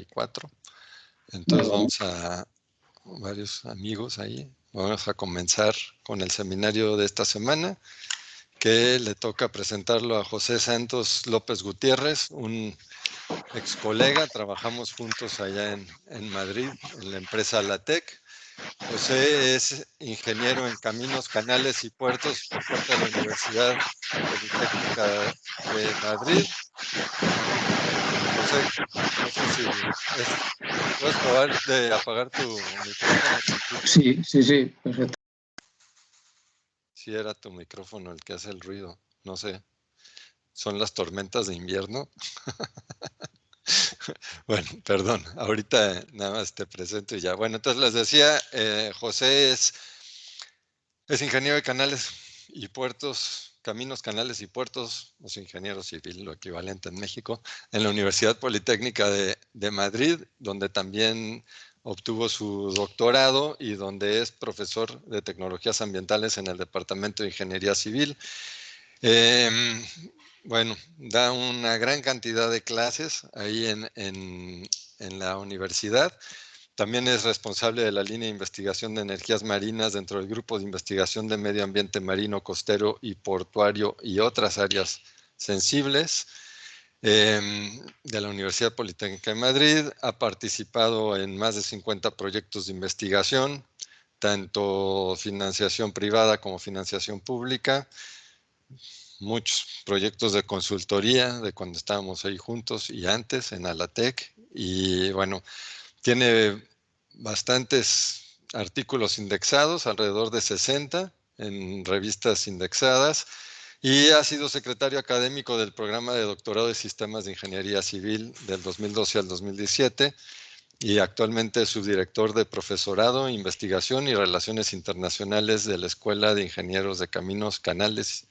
4. Entonces vamos a varios amigos ahí. Vamos a comenzar con el seminario de esta semana, que le toca presentarlo a José Santos López Gutiérrez, un ex colega. Trabajamos juntos allá en Madrid, en la empresa Latec. José es ingeniero en caminos, canales y puertos por parte de la Universidad Politécnica de Madrid. José, no sé si puedes probar de apagar tu micrófono tantito. Sí, perfecto. Sí, era tu micrófono el que hace el ruido, no sé. ¿Son las tormentas de invierno? Bueno, perdón, ahorita nada más te presento y ya. Bueno, entonces les decía, José es ingeniero de canales y puertos, caminos, canales y puertos, es ingeniero civil, lo equivalente en México, en la Universidad Politécnica de Madrid, donde también obtuvo su doctorado y donde es profesor de tecnologías ambientales en el Departamento de Ingeniería Civil. Bueno, da una gran cantidad de clases ahí en la universidad. También es responsable de la línea de investigación de energías marinas dentro del grupo de investigación de medio ambiente marino, costero y portuario y otras áreas sensibles de la Universidad Politécnica de Madrid. Ha participado en más de 50 proyectos de investigación, tanto financiación privada como financiación pública. Muchos proyectos de consultoría de cuando estábamos ahí juntos y antes en Alatec. Y bueno, tiene bastantes artículos indexados, alrededor de 60 en revistas indexadas, y ha sido secretario académico del programa de doctorado de Sistemas de Ingeniería Civil del 2012 al 2017 y actualmente es subdirector de profesorado, investigación y relaciones internacionales de la Escuela de Ingenieros de Caminos, Canales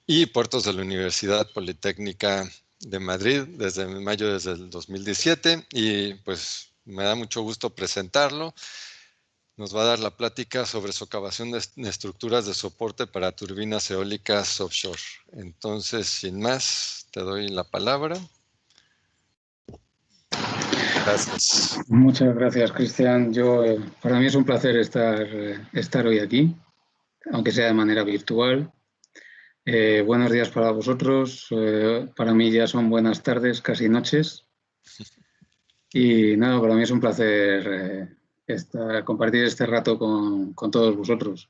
y Puertos de la Universidad Politécnica de Madrid desde el 2017, y pues me da mucho gusto presentarlo. Nos va a dar la plática sobre socavación de estructuras de soporte para turbinas eólicas offshore. Entonces, sin más, te doy la palabra. Gracias. Muchas gracias, Cristian. Para mí es un placer estar hoy aquí, aunque sea de manera virtual. Buenos días para vosotros. Para mí ya son buenas tardes, casi noches. Y nada, para mí es un placer compartir este rato con todos vosotros.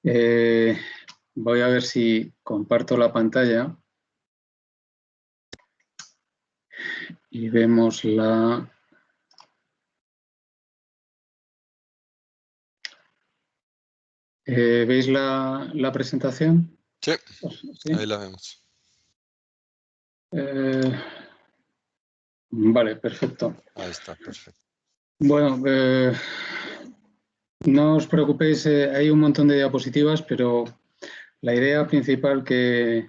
Voy a ver si comparto la pantalla y vemos la... ¿Veis la presentación? Sí, ahí la vemos. Vale, perfecto. Ahí está, perfecto. Bueno, no os preocupéis, hay un montón de diapositivas, pero la idea principal que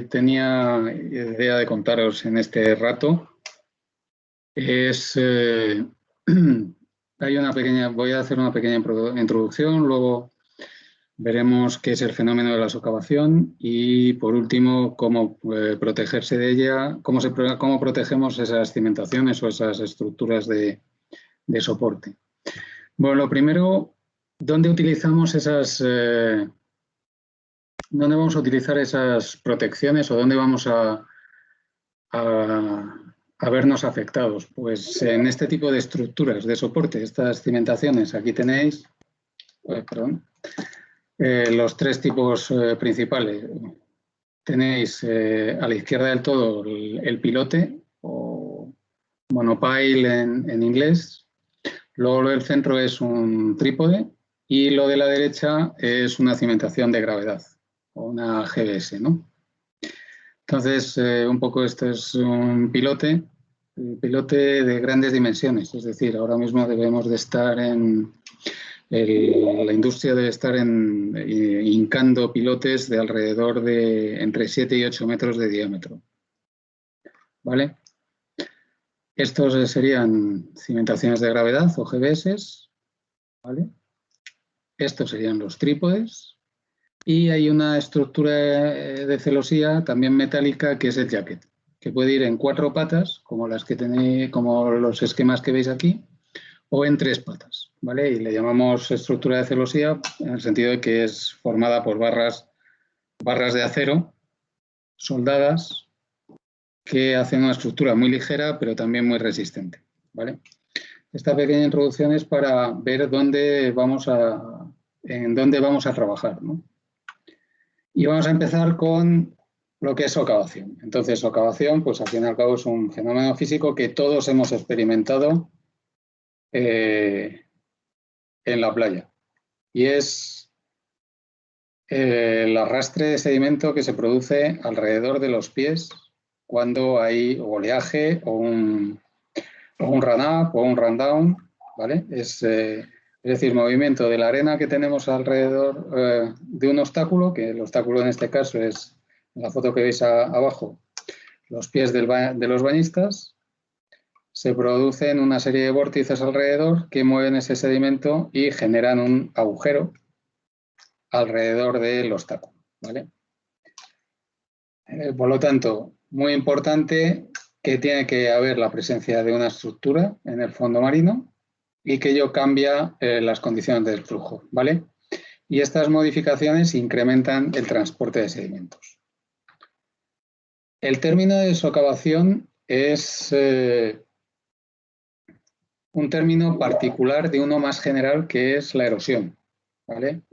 tenía idea de contaros en este rato es... voy a hacer una pequeña introducción, luego veremos qué es el fenómeno de la socavación y, por último, cómo protegerse de ella, cómo protegemos esas cimentaciones o esas estructuras de soporte. Bueno, lo primero, ¿dónde vamos a utilizar esas protecciones o dónde vamos a vernos afectados? Pues en este tipo de estructuras de soporte, estas cimentaciones. Aquí tenéis, los tres tipos principales. Tenéis a la izquierda del todo el pilote o monopile en inglés. Luego lo del centro es un trípode y lo de la derecha es una cimentación de gravedad o una GBS, ¿no? Entonces, un poco esto es un pilote de grandes dimensiones. Es decir, ahora mismo debemos de estar la industria debe estar hincando pilotes de alrededor de entre 7 y 8 metros de diámetro. ¿Vale? Estos serían cimentaciones de gravedad o GBS. ¿Vale? Estos serían los trípodes. Y hay una estructura de celosía también metálica que es el jacket, que puede ir en 4 patas, como las que tenéis, como los esquemas que veis aquí, o en 3 patas, ¿vale? Y le llamamos estructura de celosía en el sentido de que es formada por barras de acero soldadas que hacen una estructura muy ligera, pero también muy resistente, ¿vale? Esta pequeña introducción es para ver en dónde vamos a trabajar, ¿no? Y vamos a empezar con lo que es socavación. Entonces, socavación, pues al fin y al cabo es un fenómeno físico que todos hemos experimentado en la playa. Y es el arrastre de sedimento que se produce alrededor de los pies cuando hay oleaje o un run-up o un run-down, ¿vale? Es decir, movimiento de la arena que tenemos alrededor de un obstáculo, que el obstáculo en este caso es la foto que veis abajo, los pies de los bañistas. Se producen una serie de vórtices alrededor que mueven ese sedimento y generan un agujero alrededor del obstáculo, ¿vale? Por lo tanto, muy importante que tiene que haber la presencia de una estructura en el fondo marino y que ello cambia las condiciones del flujo, ¿vale? Y estas modificaciones incrementan el transporte de sedimentos. El término de socavación es un término particular de uno más general que es la erosión, ¿vale?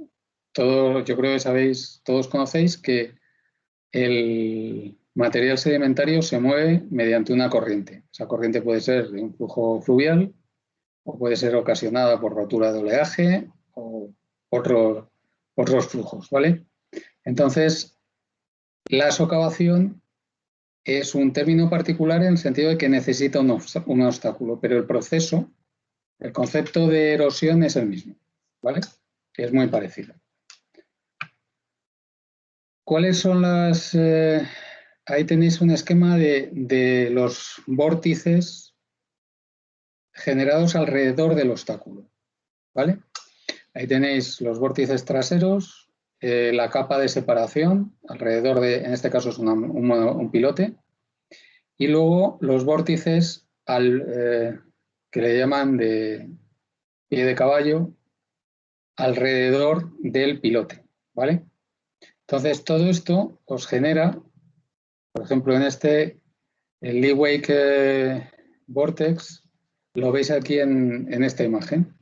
Yo creo que todos conocéis que el material sedimentario se mueve mediante una corriente. Esa corriente puede ser de un flujo fluvial o puede ser ocasionada por rotura de oleaje o otros flujos, ¿vale? Entonces, la socavación es un término particular en el sentido de que necesita un obstáculo, pero el proceso, el concepto de erosión es el mismo, ¿vale? Es muy parecido. ¿Cuáles son las...? Ahí tenéis un esquema de los vórtices generados alrededor del obstáculo, ¿vale? Ahí tenéis los vórtices traseros, la capa de separación alrededor en este caso es un pilote, y luego los vórtices que le llaman de pie de caballo alrededor del pilote, ¿vale? Entonces, todo esto os genera, por ejemplo, en el Lee Wake Vortex, lo veis aquí en esta imagen.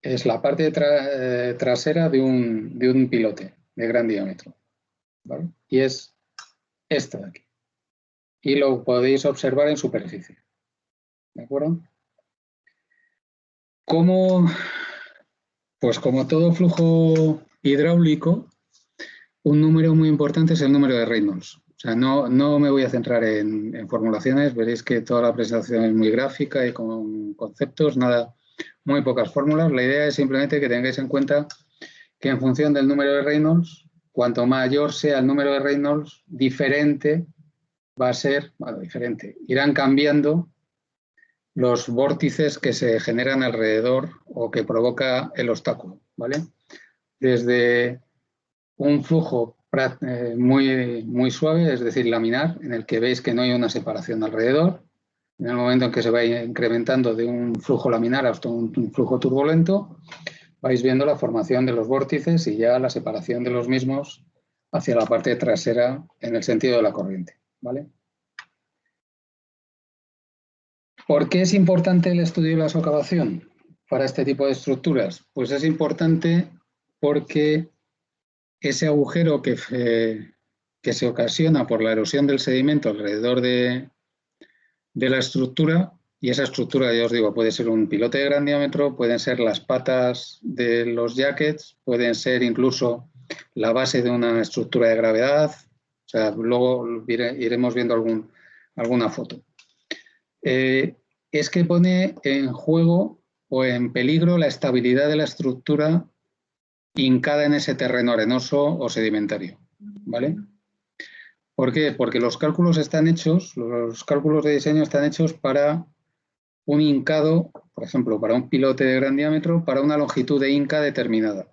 Es la parte trasera de un pilote de gran diámetro, ¿vale? Y es esto de aquí. Y lo podéis observar en superficie, ¿de acuerdo? Pues como todo flujo hidráulico, un número muy importante es el número de Reynolds. O sea, no me voy a centrar en formulaciones, veréis que toda la presentación es muy gráfica y con conceptos, muy pocas fórmulas. La idea es simplemente que tengáis en cuenta que en función del número de Reynolds, cuanto mayor sea el número de Reynolds, diferente va a ser, bueno, diferente, irán cambiando los vórtices que se generan alrededor o que provoca el obstáculo, ¿vale? Desde un flujo muy suave, es decir, laminar, en el que veis que no hay una separación alrededor. En el momento en que se va incrementando de un flujo laminar hasta un flujo turbulento, vais viendo la formación de los vórtices y ya la separación de los mismos hacia la parte trasera en el sentido de la corriente, ¿vale? ¿Por qué es importante el estudio de la socavación para este tipo de estructuras? Pues es importante porque ese agujero que se ocasiona por la erosión del sedimento alrededor de la estructura, y esa estructura, ya os digo, puede ser un pilote de gran diámetro, pueden ser las patas de los jackets, pueden ser incluso la base de una estructura de gravedad, o sea, luego iremos viendo alguna foto. Es que pone en juego o en peligro la estabilidad de la estructura hincada en ese terreno arenoso o sedimentario, ¿vale? ¿Por qué? Porque los cálculos de diseño están hechos para un hincado, por ejemplo, para un pilote de gran diámetro, para una longitud de hinca determinada.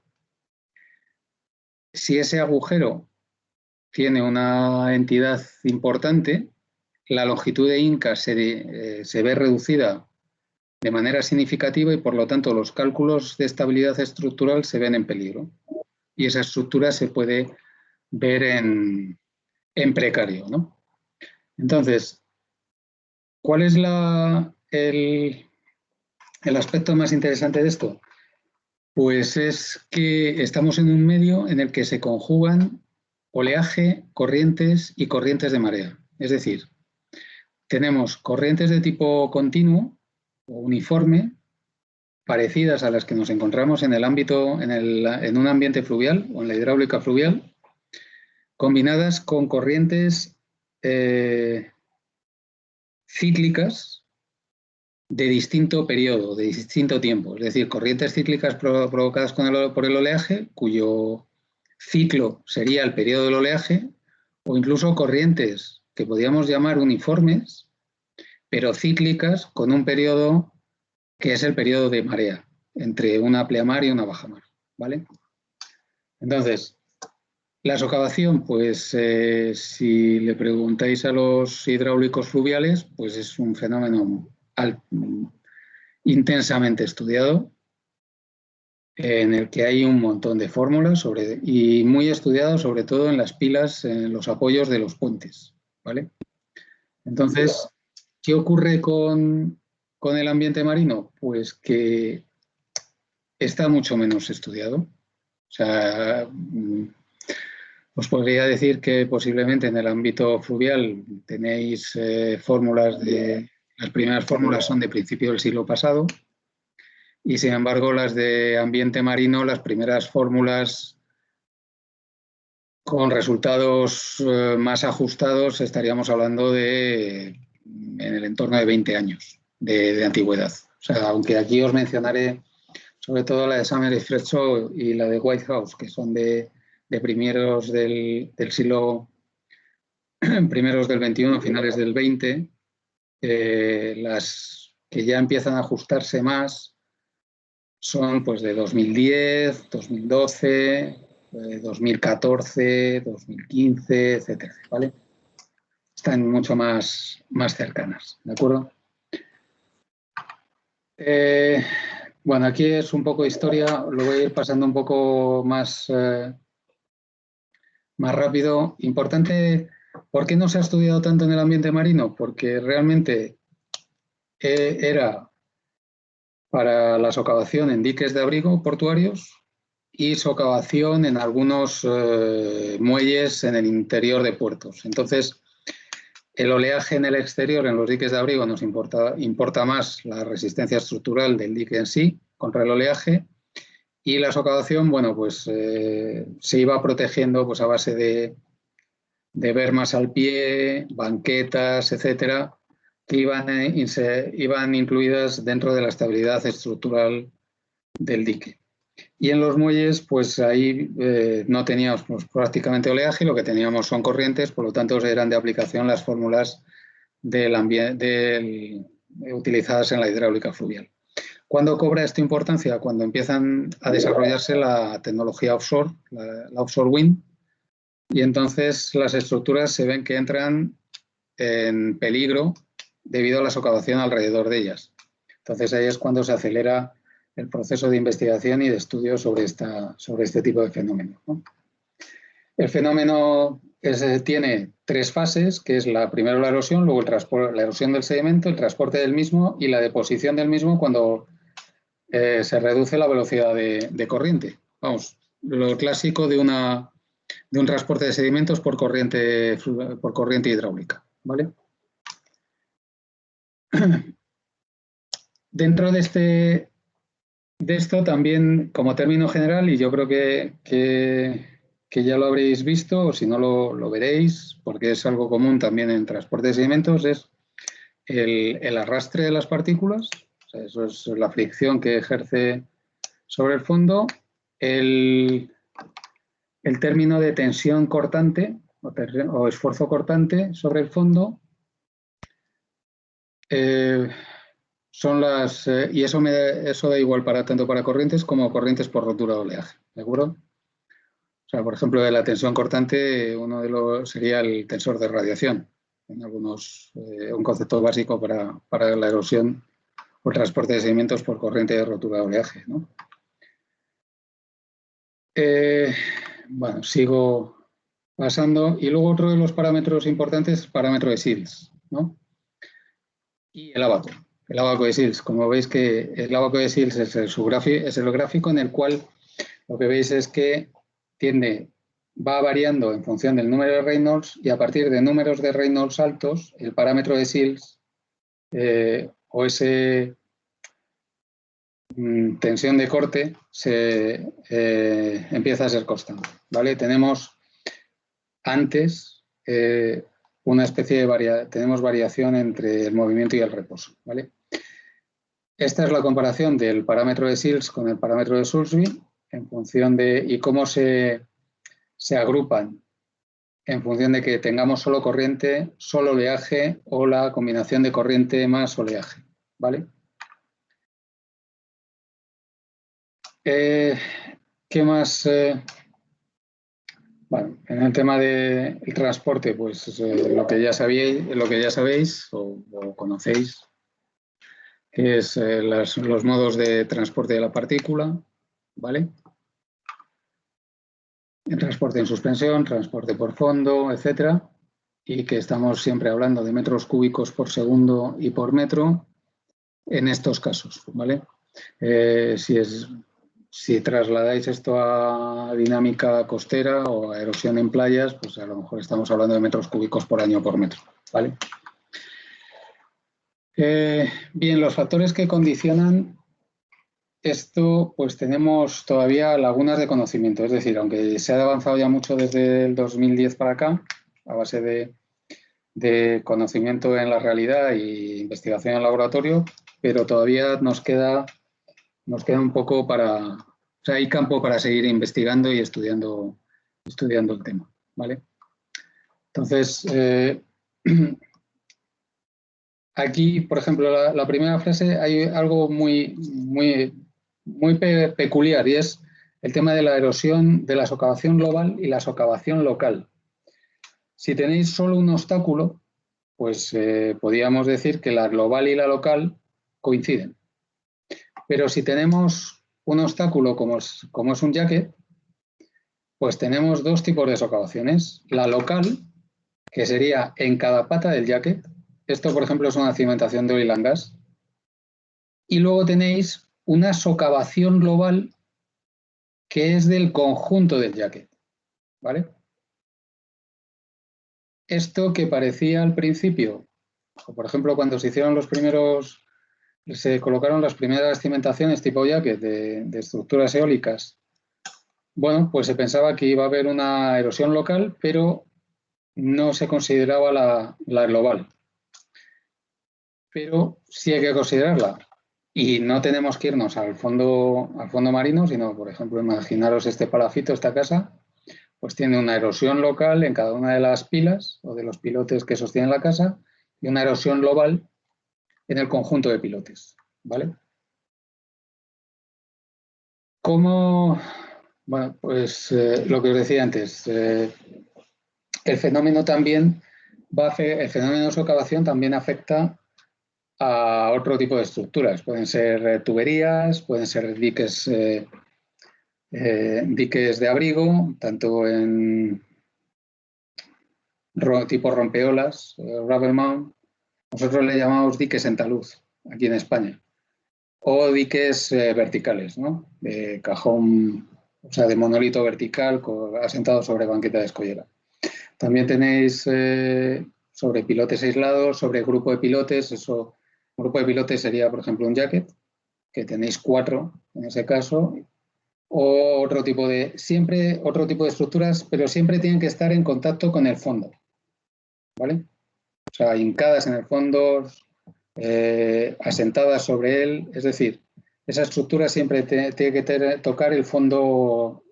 Si ese agujero tiene una entidad importante, la longitud de Inca se ve reducida de manera significativa y, por lo tanto, los cálculos de estabilidad estructural se ven en peligro. Y esa estructura se puede ver en precario, ¿no? Entonces, ¿cuál es el aspecto más interesante de esto? Pues es que estamos en un medio en el que se conjugan oleaje, corrientes y corrientes de marea. Es decir, tenemos corrientes de tipo continuo o uniforme, parecidas a las que nos encontramos en el ámbito, en un ambiente fluvial o en la hidráulica fluvial, combinadas con corrientes cíclicas de distinto periodo, de distinto tiempo. Es decir, corrientes cíclicas provocadas por el oleaje, cuyo ciclo sería el periodo del oleaje, o incluso corrientes que podríamos llamar uniformes, pero cíclicas con un periodo que es el periodo de marea, entre una pleamar y una bajamar, ¿vale? Entonces, la socavación, pues si le preguntáis a los hidráulicos fluviales, pues es un fenómeno intensamente estudiado, en el que hay un montón de fórmulas y muy estudiado sobre todo en las pilas, en los apoyos de los puentes, ¿vale? Entonces, ¿qué ocurre con el ambiente marino? Pues que está mucho menos estudiado. O sea, os podría decir que posiblemente en el ámbito fluvial tenéis fórmulas las primeras fórmulas son de principio del siglo pasado, y sin embargo las de ambiente marino, las primeras fórmulas con resultados más ajustados, estaríamos hablando en el entorno de 20 años de antigüedad. O sea, aunque aquí os mencionaré sobre todo la de Summer Fresco y la de Whitehouse, que son de primeros del siglo, primeros del XXI, finales del XX, las que ya empiezan a ajustarse más son pues de 2010, 2012, 2014, 2015, etcétera, ¿vale? Están mucho más cercanas, ¿de acuerdo? Bueno, aquí es un poco de historia, lo voy a ir pasando un poco más rápido. Importante, ¿por qué no se ha estudiado tanto en el ambiente marino? Porque realmente era para la socavación en diques de abrigo portuarios y socavación en algunos muelles en el interior de puertos. Entonces, el oleaje en el exterior, en los diques de abrigo, nos importa más la resistencia estructural del dique en sí contra el oleaje, y la socavación, bueno, pues se iba protegiendo pues, a base de bermas al pie, banquetas, etcétera, que iban incluidas dentro de la estabilidad estructural del dique. Y en los muelles, pues ahí no teníamos pues, prácticamente oleaje, lo que teníamos son corrientes, por lo tanto eran de aplicación las fórmulas utilizadas en la hidráulica fluvial. ¿Cuándo cobra esto importancia? Cuando empiezan a desarrollarse la tecnología offshore, la offshore wind, y entonces las estructuras se ven que entran en peligro debido a la socavación alrededor de ellas. Entonces ahí es cuando se acelera el proceso de investigación y de estudio sobre este tipo de fenómenos, ¿no? El fenómeno tiene tres fases, que es primero la erosión, luego la erosión del sedimento, el transporte del mismo y la deposición del mismo cuando se reduce la velocidad de corriente. Vamos, lo clásico de un transporte de sedimentos por corriente hidráulica, ¿vale? Dentro de esto también, como término general, y yo creo que ya lo habréis visto, o si no lo veréis, porque es algo común también en transporte de sedimentos, es el arrastre de las partículas. O sea, eso es la fricción que ejerce sobre el fondo, el término de tensión cortante o esfuerzo cortante sobre el fondo, y eso da igual tanto para corrientes como corrientes por rotura de oleaje, ¿de acuerdo? O sea, por ejemplo, de la tensión cortante, uno de los sería el tensor de radiación. en algunos, un concepto básico para la erosión o el transporte de sedimentos por corriente de rotura de oleaje, ¿no? Bueno, sigo pasando. Y luego otro de los parámetros importantes es el parámetro de Sills, ¿no? Y el abaco. El abaco de Sills. Como veis que el abaco de Sills es el gráfico en el cual lo que veis es que va variando en función del número de Reynolds, y a partir de números de Reynolds altos, el parámetro de Sills o ese tensión de corte empieza a ser constante, ¿vale? Tenemos antes una especie de tenemos variación entre el movimiento y el reposo, ¿vale? Esta es la comparación del parámetro de Sills con el parámetro de Soulsby en función de y cómo se agrupan en función de que tengamos solo corriente, solo oleaje o la combinación de corriente más oleaje, ¿vale? ¿Qué más? Bueno, en el tema del transporte, pues lo que ya sabéis o conocéis, que es los modos de transporte de la partícula, ¿vale? El transporte en suspensión, transporte por fondo, etcétera, y que estamos siempre hablando de metros cúbicos por segundo y por metro en estos casos, ¿vale? Si trasladáis esto a dinámica costera o a erosión en playas, pues a lo mejor estamos hablando de metros cúbicos por año por metro, ¿vale? Bien, los factores que condicionan esto, pues tenemos todavía lagunas de conocimiento. Es decir, aunque se ha avanzado ya mucho desde el 2010 para acá, a base de conocimiento en la realidad e investigación en laboratorio, pero todavía nos queda un poco o sea, hay campo para seguir investigando y estudiando el tema, ¿vale? Entonces, aquí, por ejemplo, la primera frase hay algo muy peculiar, y es el tema de la erosión, de la socavación global y la socavación local. Si tenéis solo un obstáculo, pues podríamos decir que la global y la local coinciden. Pero si tenemos un obstáculo como es un jacket, pues tenemos dos tipos de socavaciones. La local, que sería en cada pata del jacket. Esto, por ejemplo, es una cimentación de oil and gas. Y luego tenéis una socavación global que es del conjunto del jacket, ¿vale? Esto que parecía al principio, por ejemplo, cuando se colocaron las primeras cimentaciones tipo jacket de estructuras eólicas, bueno, pues se pensaba que iba a haber una erosión local, pero no se consideraba la global. Pero sí hay que considerarla. Y no tenemos que irnos al fondo marino, sino, por ejemplo, imaginaros este palafito, esta casa, pues tiene una erosión local en cada una de las pilas o de los pilotes que sostienen la casa y una erosión global en el conjunto de pilotes, ¿vale? ¿Cómo? Bueno, pues lo que os decía antes, el fenómeno de socavación también afecta a otro tipo de estructuras. Pueden ser tuberías, pueden ser diques de abrigo, tanto en tipo rompeolas, rubber mound. Nosotros le llamamos diques en talud, aquí en España. O diques verticales, ¿no? De cajón, o sea, de monolito vertical asentado sobre banqueta de escollera. También tenéis sobre pilotes aislados, sobre grupo de pilotes. Un grupo de pilotes sería, por ejemplo, un jacket, que tenéis 4 en ese caso, o otro tipo de estructuras, pero siempre tienen que estar en contacto con el fondo, ¿vale? O sea, hincadas en el fondo, asentadas sobre él, es decir, esa estructura siempre tiene que tocar el fondo,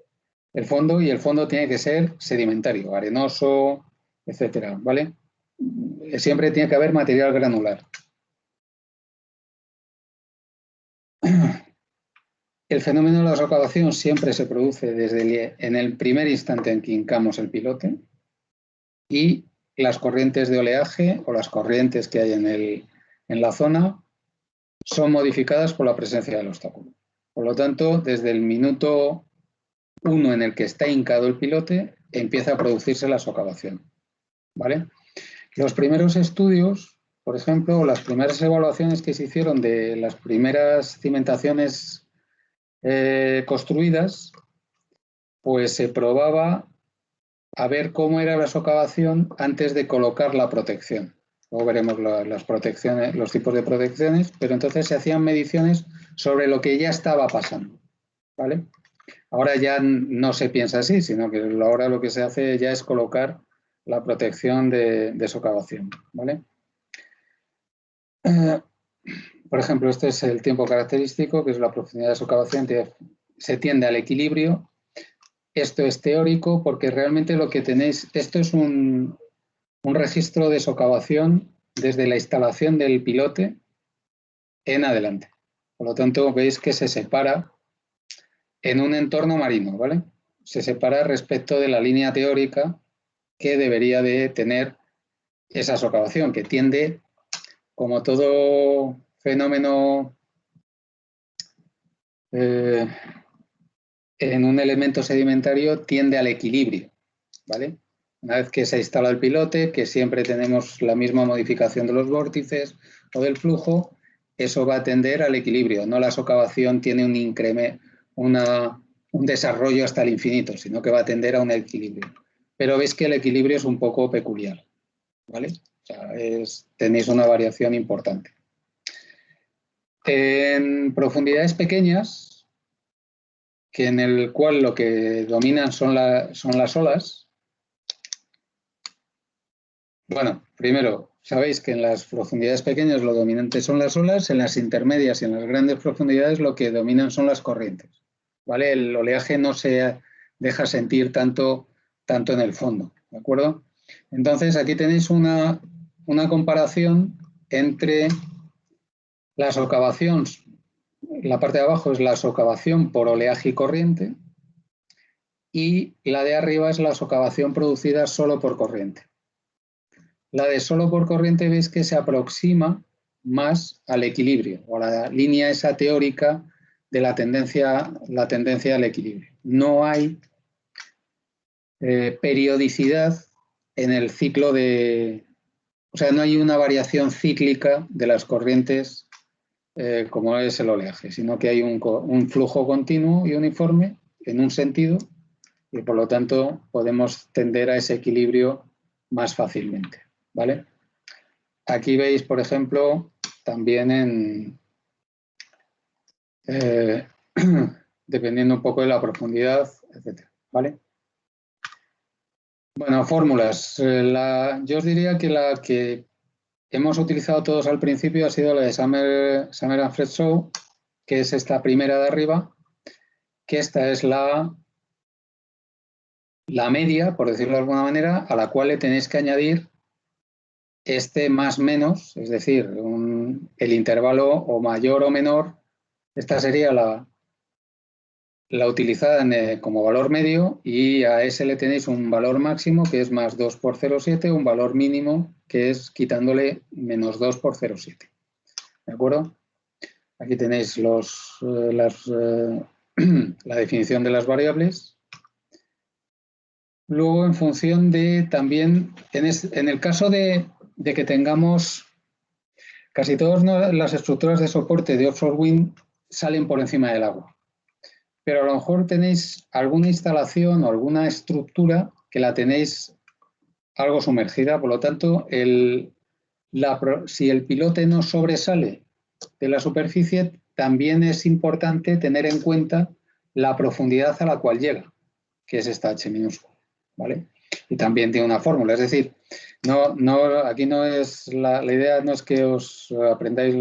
y el fondo tiene que ser sedimentario, arenoso, etcétera, ¿vale? Siempre tiene que haber material granular. El fenómeno de la socavación siempre se produce en el primer instante en que hincamos el pilote, y las corrientes de oleaje o las corrientes que hay en la zona son modificadas por la presencia del obstáculo. Por lo tanto, desde el minuto 1 en el que está hincado el pilote, empieza a producirse la socavación, ¿vale? Los primeros estudios, por ejemplo, las primeras evaluaciones que se hicieron de las primeras cimentaciones construidas, pues se probaba a ver cómo era la socavación antes de colocar la protección. Luego veremos las protecciones, los tipos de protecciones, pero entonces se hacían mediciones sobre lo que ya estaba pasando, ¿vale? Ahora ya no se piensa así, sino que ahora lo que se hace ya es colocar la protección de socavación, ¿vale? Por ejemplo, este es el tiempo característico, que es la profundidad de socavación, se tiende al equilibrio. Esto es teórico porque realmente lo que tenéis, esto es un registro de socavación desde la instalación del pilote en adelante. Por lo tanto, veis que se separa en un entorno marino, ¿vale? Se separa respecto de la línea teórica que debería de tener esa socavación, que tiende, como todo fenómeno en un elemento sedimentario, tiende al equilibrio, ¿vale? Una vez que se instala el pilote, que siempre tenemos la misma modificación de los vórtices o del flujo, eso va a tender al equilibrio. No la socavación tiene un incremento, un desarrollo hasta el infinito, sino que va a tender a un equilibrio. Pero veis que el equilibrio es un poco peculiar, ¿vale? O sea, tenéis una variación importante. En profundidades pequeñas, que en el cual lo que dominan son las olas. Bueno, primero, sabéis que en las profundidades pequeñas lo dominante son las olas, en las intermedias y en las grandes profundidades lo que dominan son las corrientes, ¿vale? El oleaje no se deja sentir tanto en el fondo, ¿de acuerdo? Entonces, aquí tenéis una comparación entre la socavación, la parte de abajo es la socavación por oleaje y corriente, y la de arriba es la socavación producida solo por corriente. La de solo por corriente veis que se aproxima más al equilibrio, o a la línea esa teórica de la tendencia al equilibrio. No hay periodicidad en el ciclo o sea, no hay una variación cíclica de las corrientes como es el oleaje, sino que hay un flujo continuo y uniforme en un sentido y por lo tanto podemos tender a ese equilibrio más fácilmente, ¿vale? Aquí veis, por ejemplo, también dependiendo un poco de la profundidad, etcétera, ¿vale? Bueno, fórmulas. Yo os diría que la que hemos utilizado todos al principio ha sido la de Summer and Fredshove, que es esta primera de arriba, que esta es la media, por decirlo de alguna manera, a la cual le tenéis que añadir este más menos, es decir, el intervalo o mayor o menor. Esta sería la utilizada como valor medio y a ese le tenéis un valor máximo que es más 2 por 0,7, un valor mínimo que es quitándole menos 2 por 0,7. ¿De acuerdo? Aquí tenéis la definición de las variables. Luego, en función de también, en el caso de que tengamos casi todas las estructuras de soporte de offshore wind salen por encima del agua. Pero a lo mejor tenéis alguna instalación o alguna estructura que la tenéis algo sumergida, por lo tanto, si el pilote no sobresale de la superficie, también es importante tener en cuenta la profundidad a la cual llega, que es esta h minúscula, ¿vale? Y también tiene una fórmula, es decir, aquí no es la idea no es que os aprendáis,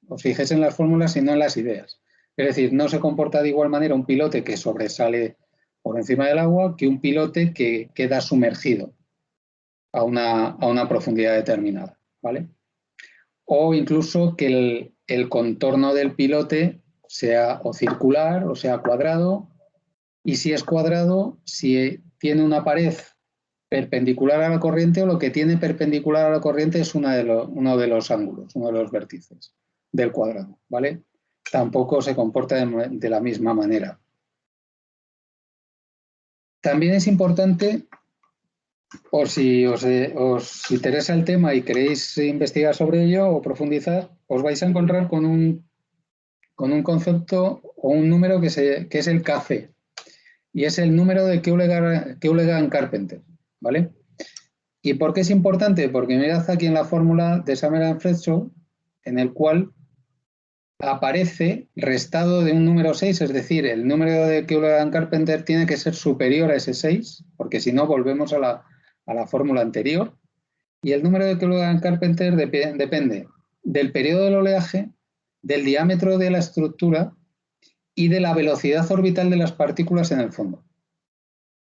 os fijéis en las fórmulas, sino en las ideas. Es decir, no se comporta de igual manera un pilote que sobresale por encima del agua que un pilote que queda sumergido a una profundidad determinada, ¿vale? O incluso que el contorno del pilote sea o circular o sea cuadrado, y si es cuadrado, si tiene una pared perpendicular a la corriente, o lo que tiene perpendicular a la corriente es uno de los ángulos, uno de los vértices del cuadrado, ¿vale? Tampoco se comporta de la misma manera. También es importante, por si os interesa el tema y queréis investigar sobre ello o profundizar, os vais a encontrar con un concepto o un número que es el Kc, y es el número de Keulegan-Carpenter, ¿vale? ¿Y por qué es importante? Porque mirad aquí en la fórmula de Summerall-Fredshove, en el cual aparece restado de un número 6, es decir, el número de Keulegan-Carpenter tiene que ser superior a ese 6, porque si no volvemos a la fórmula anterior, y el número de Keulegan-Carpenter depende del periodo del oleaje, del diámetro de la estructura y de la velocidad orbital de las partículas en el fondo.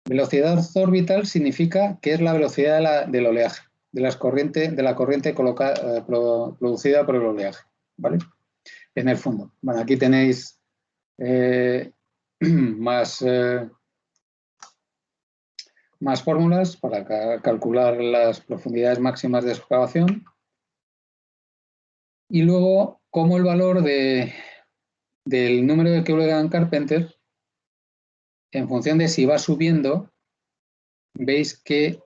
Velocidad orbital significa que es la velocidad del oleaje, de la corriente producida por el oleaje, ¿vale? En el fondo. Bueno, aquí tenéis más fórmulas para calcular las profundidades máximas de socavación. Y luego, cómo el valor del número de Keulegan-Carpenter, en función de si va subiendo, veis que,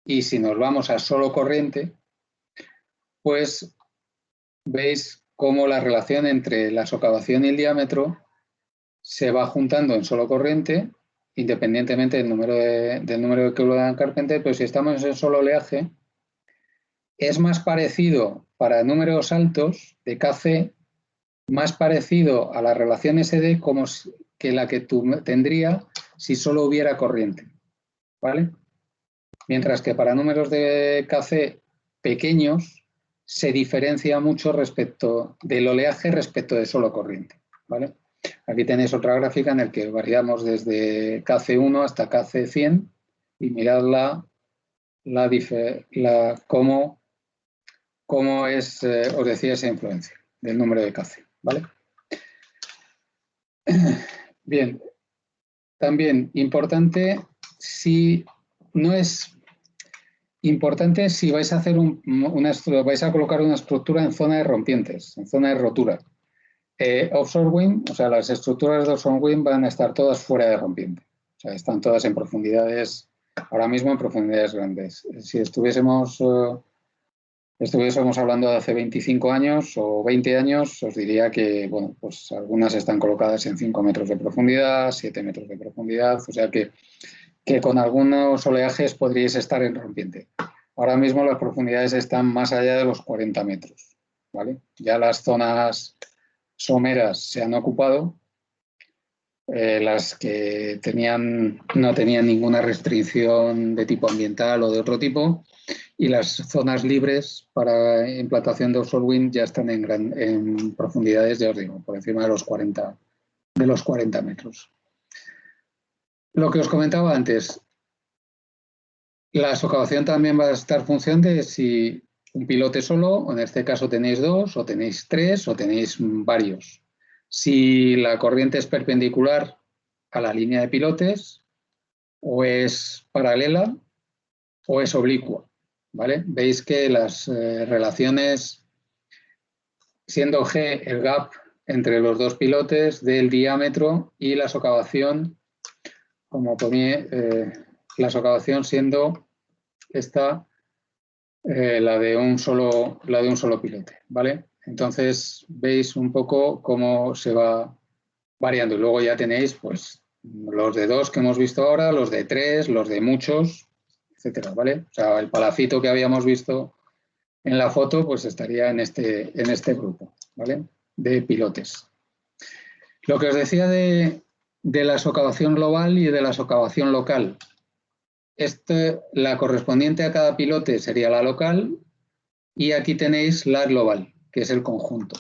y si nos vamos a solo corriente, pues veis cómo la relación entre la socavación y el diámetro se va juntando en solo corriente, independientemente del número de Keulegan-Carpenter, pero si estamos en solo oleaje, es más parecido para números altos de Kc, más parecido a la relación SD que la que tendría si solo hubiera corriente, ¿vale? Mientras que para números de Kc pequeños se diferencia mucho respecto del oleaje respecto de solo corriente, ¿vale? Aquí tenéis otra gráfica en la que variamos desde Kc1 hasta Kc100 y mirad cómo es, os decía, esa influencia del número de Kc, ¿vale? Bien, también importante si vais a hacer vais a colocar una estructura en zona de rompientes, en zona de rotura. Offshore wind, o sea, las estructuras de offshore wind van a estar todas fuera de rompiente. O sea, están todas en profundidades, ahora mismo en profundidades grandes. Si estuviésemos hablando de hace 25 años o 20 años, os diría que, bueno, pues algunas están colocadas en 5 metros de profundidad, 7 metros de profundidad, o sea que con algunos oleajes podríais estar en rompiente. Ahora mismo las profundidades están más allá de los 40 metros, ¿vale? Ya las zonas someras se han ocupado, las que no tenían ninguna restricción de tipo ambiental o de otro tipo, y las zonas libres para implantación de offshore wind ya están en profundidades, ya os digo, por encima de los 40 metros. Lo que os comentaba antes, la socavación también va a estar en función de si un pilote solo, o en este caso tenéis 2, o tenéis 3, o tenéis varios. Si la corriente es perpendicular a la línea de pilotes, o es paralela, o es oblicua, ¿vale? Veis que las relaciones, siendo G el gap entre los dos pilotes del diámetro y la socavación, como ponía, la socavación siendo esta la de un solo pilote, ¿vale? Entonces veis un poco cómo se va variando. Y luego ya tenéis pues los de 2 que hemos visto ahora, los de 3, los de muchos, etcétera, ¿vale? O sea, el palacito que habíamos visto en la foto pues estaría en este grupo, ¿vale? De pilotes. Lo que os decía de la socavación global y de la socavación local. La correspondiente a cada pilote sería la local, y aquí tenéis la global, que es el conjunto.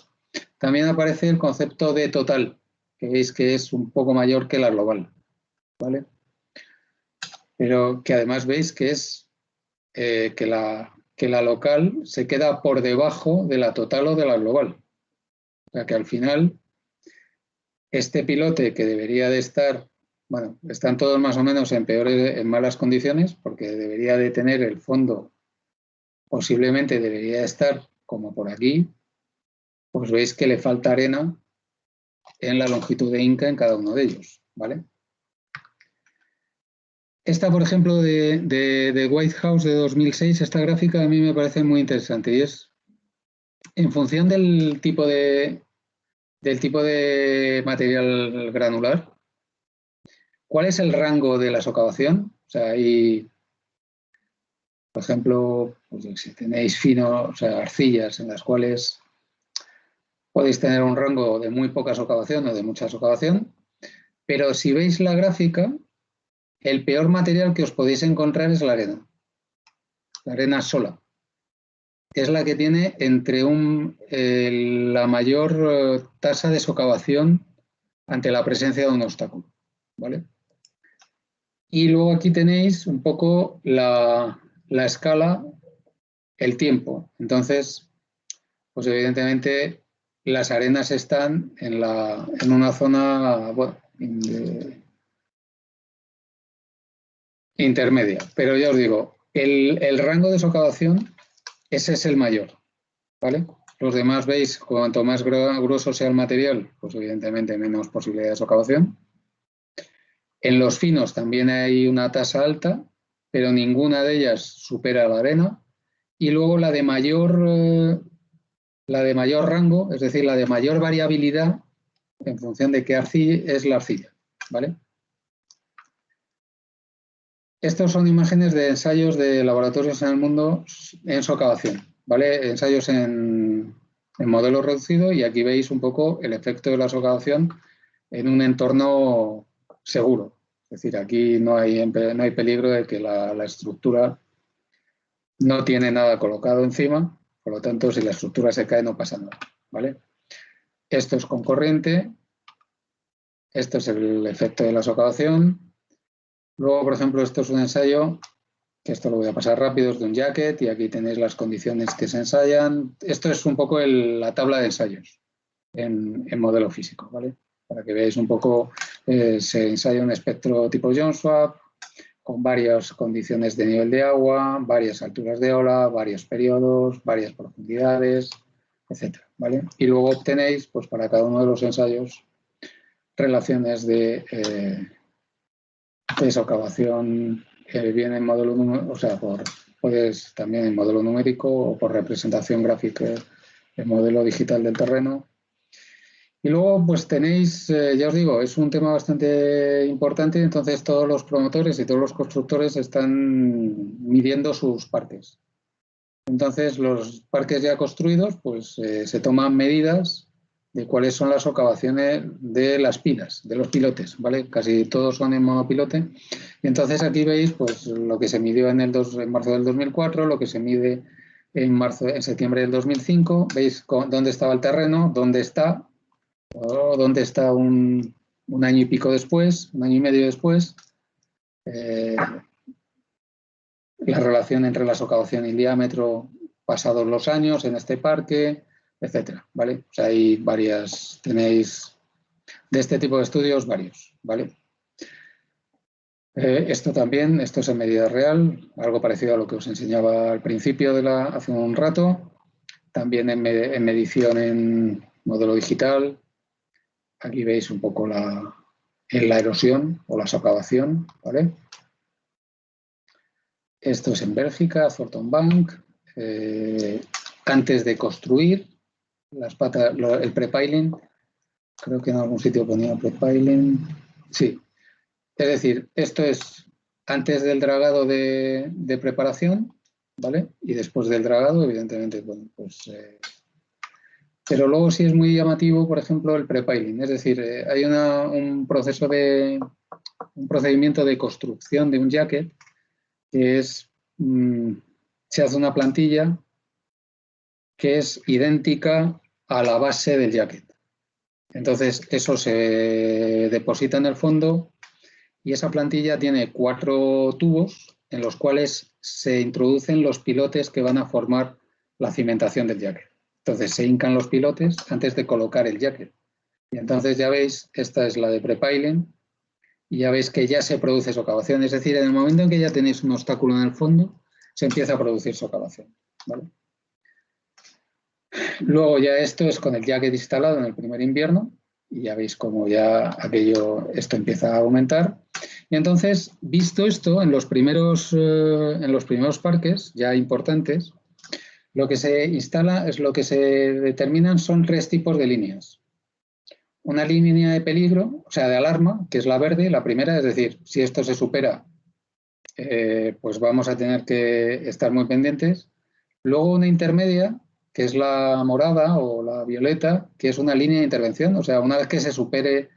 También aparece el concepto de total, que veis que es un poco mayor que la global, ¿vale? Pero que además veis que es que la local se queda por debajo de la total o de la global. O sea que al final este pilote, que debería de estar bueno, están todos más o menos en malas condiciones, porque debería de tener el fondo, posiblemente debería estar como por aquí, pues veis que le falta arena en la longitud de Inca en cada uno de ellos, ¿vale? Esta, por ejemplo, de White House de 2006, esta gráfica a mí me parece muy interesante y es en función del tipo de material granular, ¿cuál es el rango de la socavación? O sea, hay, por ejemplo, pues si tenéis fino, o sea, arcillas en las cuales podéis tener un rango de muy poca socavación o de mucha socavación, pero si veis la gráfica, el peor material que os podéis encontrar es la arena sola. Es la que tiene entre la mayor tasa de socavación ante la presencia de un obstáculo, ¿vale? Y luego aquí tenéis un poco la escala, el tiempo. Entonces, pues evidentemente las arenas están en una zona, bueno, intermedia. Pero ya os digo, el rango de socavación, ese es el mayor, ¿vale? Los demás veis, cuanto más grueso sea el material, pues evidentemente menos posibilidad de socavación. En los finos también hay una tasa alta, pero ninguna de ellas supera la arena. Y luego la de mayor rango, es decir, la de mayor variabilidad en función de qué arcilla es la arcilla, ¿vale? Estos son imágenes de ensayos de laboratorios en el mundo en socavación, ¿vale? Ensayos en modelo reducido y aquí veis un poco el efecto de la socavación en un entorno seguro. Es decir, aquí no hay peligro de que la estructura no tiene nada colocado encima, por lo tanto, si la estructura se cae no pasa nada, ¿vale? Esto es con corriente, esto es el efecto de la socavación. Luego, por ejemplo, esto es un ensayo, que esto lo voy a pasar rápido, es de un jacket y aquí tenéis las condiciones que se ensayan. Esto es un poco la tabla de ensayos en modelo físico, ¿vale? Para que veáis un poco, se ensaya un espectro tipo Jones-Swap con varias condiciones de nivel de agua, varias alturas de ola, varios periodos, varias profundidades, etcétera, ¿vale? Y luego obtenéis, pues para cada uno de los ensayos, relaciones de socavación bien en modelo numérico, o sea, puedes también en modelo numérico o por representación gráfica en modelo digital del terreno. Y luego, pues tenéis, ya os digo, es un tema bastante importante, entonces todos los promotores y todos los constructores están midiendo sus parques. Entonces, los parques ya construidos, pues se toman medidas de cuáles son las socavaciones de las pilas, de los pilotes, ¿vale? Casi todos son en monopilote. Y entonces aquí veis, pues, lo que se midió en marzo del 2004, lo que se mide en septiembre del 2005. Veis dónde estaba el terreno, dónde está, o dónde está un año y pico después, un año y medio después. La relación entre la socavación y el diámetro pasados los años en este parque, etcétera, ¿vale? O sea, hay varias, tenéis de este tipo de estudios varios, ¿vale? Esto es en medida real, algo parecido a lo que os enseñaba al principio hace un rato. También en medición en modelo digital. Aquí veis un poco la erosión o la socavación, ¿vale? Esto es en Bélgica, Thornton Bank. Antes de construir las patas, el prepiling, creo que en algún sitio ponía prepiling. Sí, es decir, esto es antes del dragado de preparación, ¿vale? Y después del dragado, evidentemente, bueno, pues... pero luego sí es muy llamativo, por ejemplo, el prepiling. Es decir, hay un procedimiento de construcción de un jacket que es, se hace una plantilla que es idéntica a la base del jacket. Entonces, eso se deposita en el fondo y esa plantilla tiene 4 tubos en los cuales se introducen los pilotes que van a formar la cimentación del jacket. Entonces, se hincan los pilotes antes de colocar el jacket. Y entonces, ya veis, esta es la de prepiling y ya veis que ya se produce socavación. Es decir, en el momento en que ya tenéis un obstáculo en el fondo, se empieza a producir socavación, ¿vale? Luego ya esto es con el jacket instalado en el primer invierno y ya veis cómo ya esto empieza a aumentar. Y entonces, visto esto, en los primeros parques ya importantes, lo que se instala es lo que se determinan son 3 tipos de líneas. Una línea de peligro, o sea, de alarma, que es la verde, la primera, es decir, si esto se supera, pues vamos a tener que estar muy pendientes. Luego una intermedia, que es la morada o la violeta, que es una línea de intervención. O sea, una vez que se supere,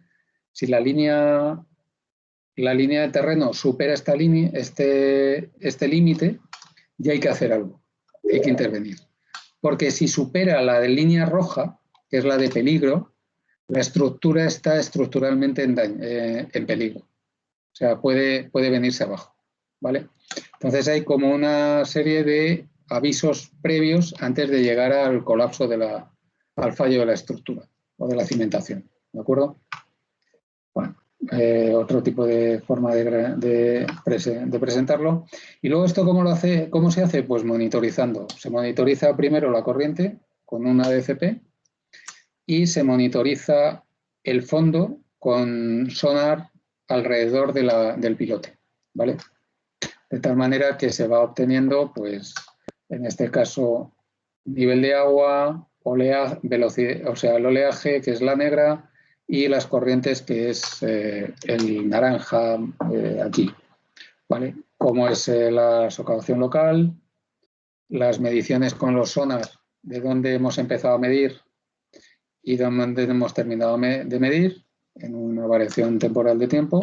si la línea de terreno supera este límite, ya hay que hacer algo, hay que intervenir. Porque si supera la de línea roja, que es la de peligro, la estructura está estructuralmente en peligro. O sea, puede venirse abajo, ¿vale? Entonces hay como una serie de avisos previos antes de llegar al colapso al fallo de la estructura o de la cimentación, ¿de acuerdo? Bueno, otro tipo de forma de presentarlo. Y luego esto, ¿cómo se hace? Pues monitorizando. Se monitoriza primero la corriente con una DCP y se monitoriza el fondo con sonar alrededor del pilote, ¿vale? De tal manera que se va obteniendo, pues, en este caso, nivel de agua, oleaje, velocidad, o sea, el oleaje, que es la negra, y las corrientes, que es el naranja aquí, ¿vale? Cómo es la socavación local, las mediciones con los sonars, de dónde hemos empezado a medir y dónde hemos terminado de medir, en una variación temporal de tiempo,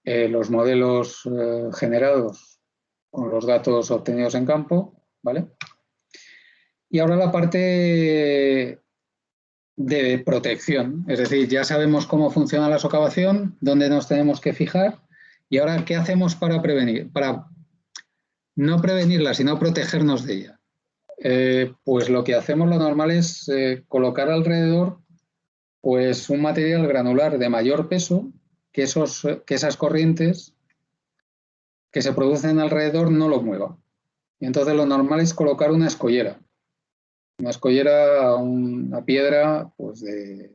los modelos generados con los datos obtenidos en campo, ¿vale? Y ahora la parte de protección, es decir, ya sabemos cómo funciona la socavación, dónde nos tenemos que fijar y ahora qué hacemos para prevenir, para no prevenirla, sino protegernos de ella. Pues lo que hacemos lo normal es colocar alrededor pues un material granular de mayor peso que esas corrientes que se producen alrededor no lo mueva. Y entonces lo normal es colocar una escollera. Una escollera, una piedra pues de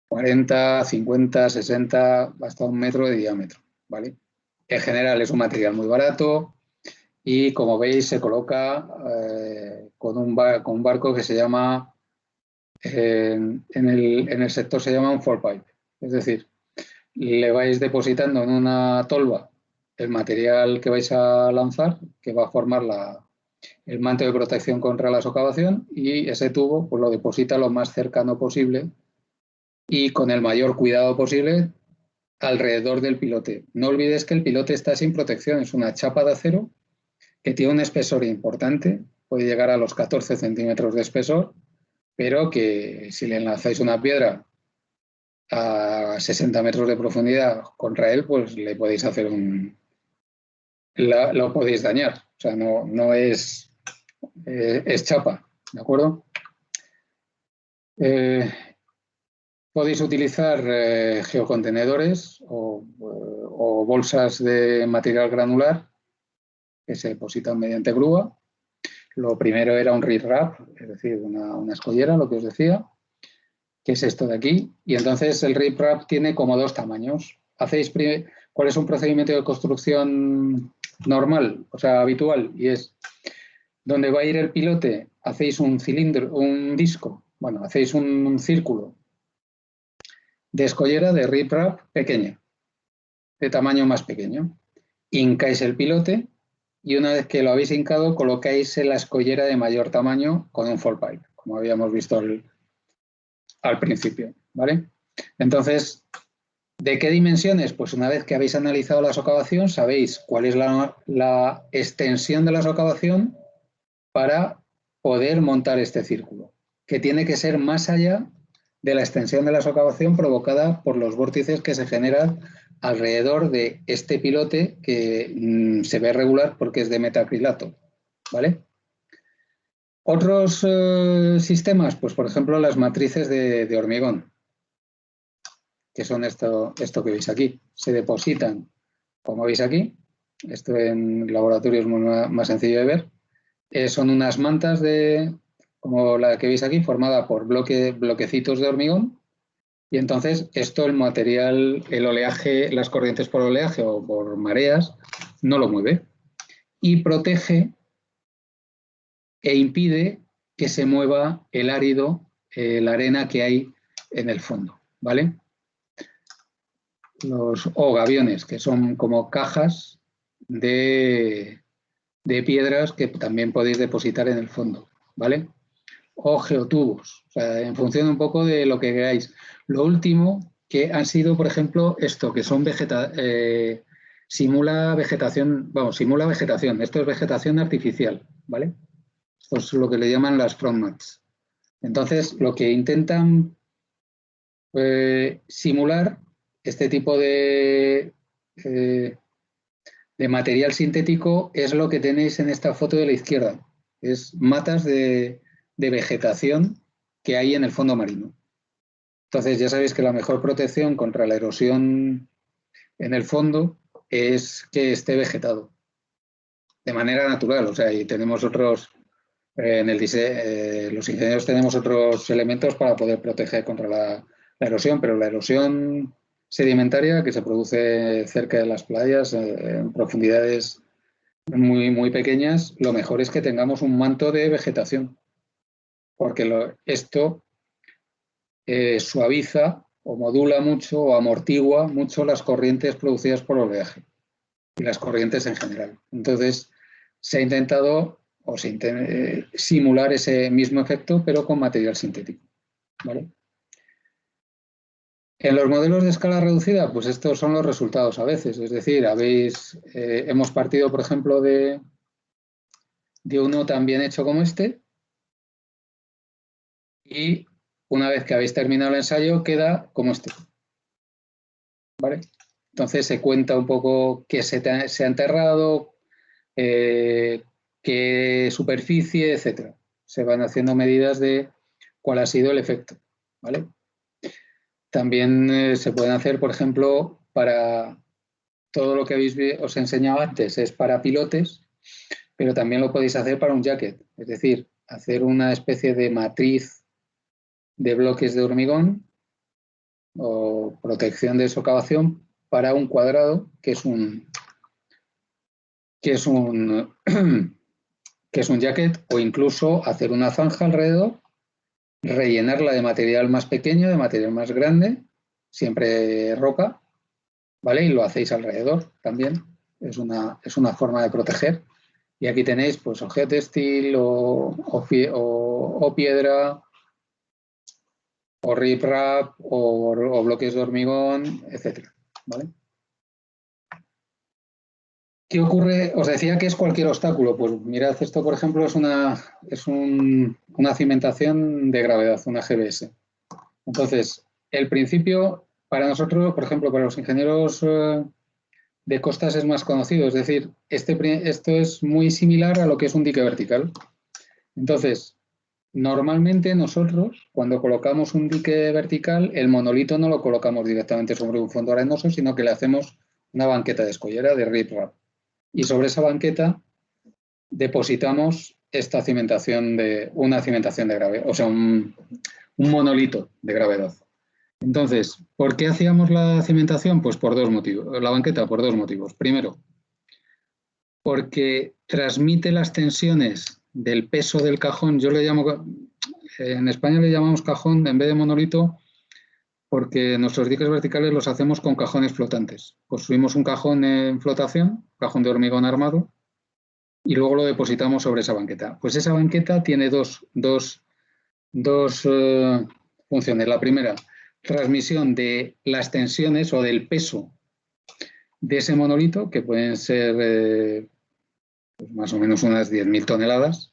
40, 50, 60, hasta 1 metro de diámetro, ¿vale? En general es un material muy barato y, como veis, se coloca con un barco que se llama, en el sector se llama un fall pipe. Es decir, le vais depositando en una tolva el material que vais a lanzar, que va a formar el manto de protección contra la socavación, y ese tubo pues lo deposita lo más cercano posible y con el mayor cuidado posible alrededor del pilote. No olvides que el pilote está sin protección, es una chapa de acero que tiene un espesor importante, puede llegar a los 14 centímetros de espesor, pero que si le lanzáis una piedra a 60 metros de profundidad contra él, pues le podéis hacer lo podéis dañar. O sea, no es chapa, ¿de acuerdo? Podéis utilizar geocontenedores o bolsas de material granular que se depositan mediante grúa. Lo primero era un riprap, es decir, una escollera, lo que os decía, que es esto de aquí. Y entonces el riprap tiene como 2 tamaños. ¿Cuál es un procedimiento de construcción normal, o sea, habitual? Y es donde va a ir el pilote, hacéis un cilindro, un disco, bueno, hacéis un círculo de escollera de riprap pequeña, de tamaño más pequeño. Hincáis el pilote y una vez que lo habéis hincado, colocáis en la escollera de mayor tamaño con un fall pipe, como habíamos visto al principio, ¿vale? Entonces, ¿de qué dimensiones? Pues una vez que habéis analizado la socavación, sabéis cuál es la extensión de la socavación para poder montar este círculo, que tiene que ser más allá de la extensión de la socavación provocada por los vórtices que se generan alrededor de este pilote que se ve regular porque es de metacrilato, ¿vale? Otros sistemas, pues por ejemplo las matrices de hormigón. que son esto que veis aquí. Se depositan, como veis aquí, esto en laboratorio es más sencillo de ver. Son unas mantas como la que veis aquí, formada por bloquecitos de hormigón. Y entonces esto, el material, el oleaje, las corrientes por oleaje o por mareas, no lo mueve. Y protege e impide que se mueva el árido, la arena que hay en el fondo, ¿vale? O gaviones, que son como cajas de piedras que también podéis depositar en el fondo, ¿vale? O geotubos, o sea, en función un poco de lo que queráis. Lo último que han sido, por ejemplo, esto, que son simula vegetación, esto es vegetación artificial, ¿vale? Esto es lo que le llaman las frontmats. Entonces, lo que intentan simular este tipo de material sintético es lo que tenéis en esta foto de la izquierda. Es matas de vegetación que hay en el fondo marino. Entonces, ya sabéis que la mejor protección contra la erosión en el fondo es que esté vegetado de manera natural. O sea, y tenemos otros, los ingenieros tenemos otros elementos para poder proteger contra la erosión, pero la erosión sedimentaria que se produce cerca de las playas en profundidades muy, muy pequeñas, lo mejor es que tengamos un manto de vegetación, porque esto suaviza o modula mucho o amortigua mucho las corrientes producidas por oleaje y las corrientes en general. Entonces, se ha intentado simular ese mismo efecto, pero con material sintético, ¿vale? En los modelos de escala reducida, pues estos son los resultados a veces. Es decir, hemos partido, por ejemplo, de uno tan bien hecho como este, y una vez que habéis terminado el ensayo queda como este, ¿vale? Entonces se cuenta un poco qué se ha enterrado, qué superficie, etcétera. Se van haciendo medidas de cuál ha sido el efecto, ¿vale? También se pueden hacer, por ejemplo, para todo lo que os he enseñado antes es para pilotes, pero también lo podéis hacer para un jacket, es decir, hacer una especie de matriz de bloques de hormigón o protección de socavación para un cuadrado que es un jacket, o incluso hacer una zanja alrededor, rellenarla de material más pequeño, de material más grande, siempre roca, ¿vale? Y lo hacéis alrededor también. Es una forma de proteger. Y aquí tenéis pues o geotextil o piedra, o riprap, o bloques de hormigón, etcétera, ¿vale? ¿Qué ocurre? Os decía que es cualquier obstáculo. Pues mirad, esto por ejemplo es una cimentación de gravedad, una GBS. Entonces, el principio para nosotros, por ejemplo, para los ingenieros de costas es más conocido. Es decir, esto es muy similar a lo que es un dique vertical. Entonces, normalmente nosotros, cuando colocamos un dique vertical, el monolito no lo colocamos directamente sobre un fondo arenoso, sino que le hacemos una banqueta de escollera, de riprap. Y sobre esa banqueta depositamos una cimentación de gravedad, o sea, un monolito de gravedad. Entonces, ¿por qué hacíamos la cimentación? Pues por dos motivos. La banqueta, por dos motivos. Primero, porque transmite las tensiones del peso del cajón. Yo le llamo, en España le llamamos cajón en vez de monolito, porque nuestros diques verticales los hacemos con cajones flotantes. Construimos un cajón en flotación, cajón de hormigón armado, y luego lo depositamos sobre esa banqueta. Pues esa banqueta tiene dos funciones. La primera, transmisión de las tensiones o del peso de ese monolito, que pueden ser pues más o menos unas 10.000 toneladas,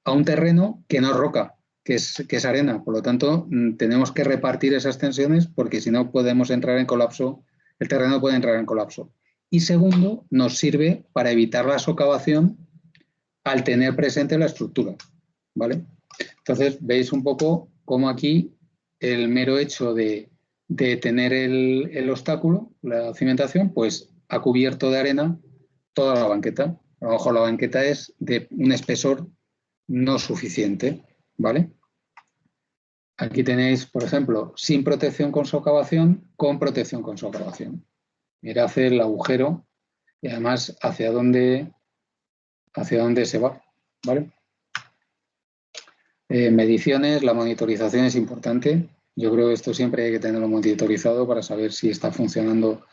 a un terreno que no es roca, que es arena. Por lo tanto, tenemos que repartir esas tensiones porque si no podemos entrar en colapso, el terreno puede entrar en colapso. Y segundo, nos sirve para evitar la socavación al tener presente la estructura, ¿vale? Entonces, veis un poco cómo aquí el mero hecho de de tener el obstáculo, la cimentación, pues ha cubierto de arena toda la banqueta. A lo mejor la banqueta es de un espesor no suficiente, ¿vale? Aquí tenéis, por ejemplo, sin protección con socavación, con protección con socavación. Mirad el agujero y además hacia dónde se va, ¿vale? Mediciones, la monitorización es importante. Yo creo que esto siempre hay que tenerlo monitorizado para saber si está funcionando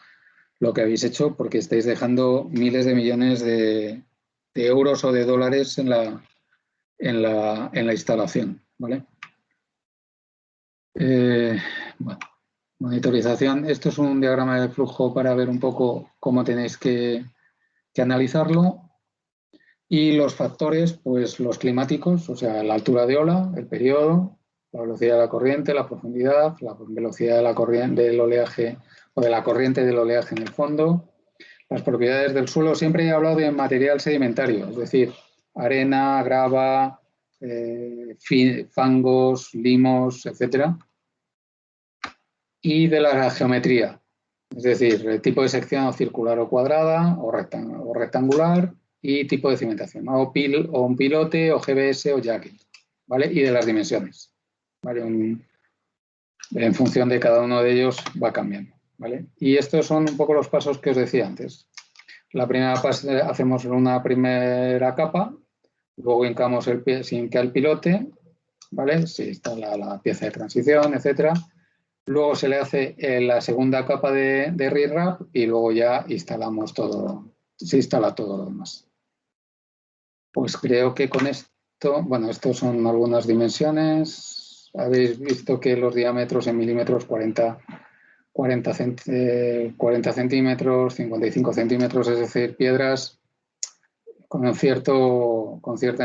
lo que habéis hecho, porque estáis dejando miles de millones de euros o de dólares en la instalación, ¿vale? Bueno, monitorización. Esto es un diagrama de flujo para ver un poco cómo tenéis que analizarlo. Y los factores, pues los climáticos, o sea, la altura de ola, el periodo, la velocidad de la corriente, la profundidad, la velocidad de la corriente del oleaje o de la corriente del oleaje en el fondo, las propiedades del suelo. Siempre he hablado de material sedimentario, es decir, arena, grava, fangos, limos, etcétera. Y de la geometría, es decir, el tipo de sección circular o cuadrada o rectangular y tipo de cimentación, o un pilote o GBS o jacket, ¿vale? Y de las dimensiones, ¿vale? En función de cada uno de ellos va cambiando, ¿vale? Y estos son un poco los pasos que os decía antes. La primera hacemos una primera capa, luego hincamos se hinca el pilote, ¿vale? Se instala la pieza de transición, etcétera. Luego se le hace la segunda capa de riprap y luego ya instalamos todo, se instala todo lo demás. Pues creo que con esto, bueno, estos son algunas dimensiones. Habéis visto que los diámetros en milímetros 40 centímetros, 55 centímetros, es decir, piedras con cierta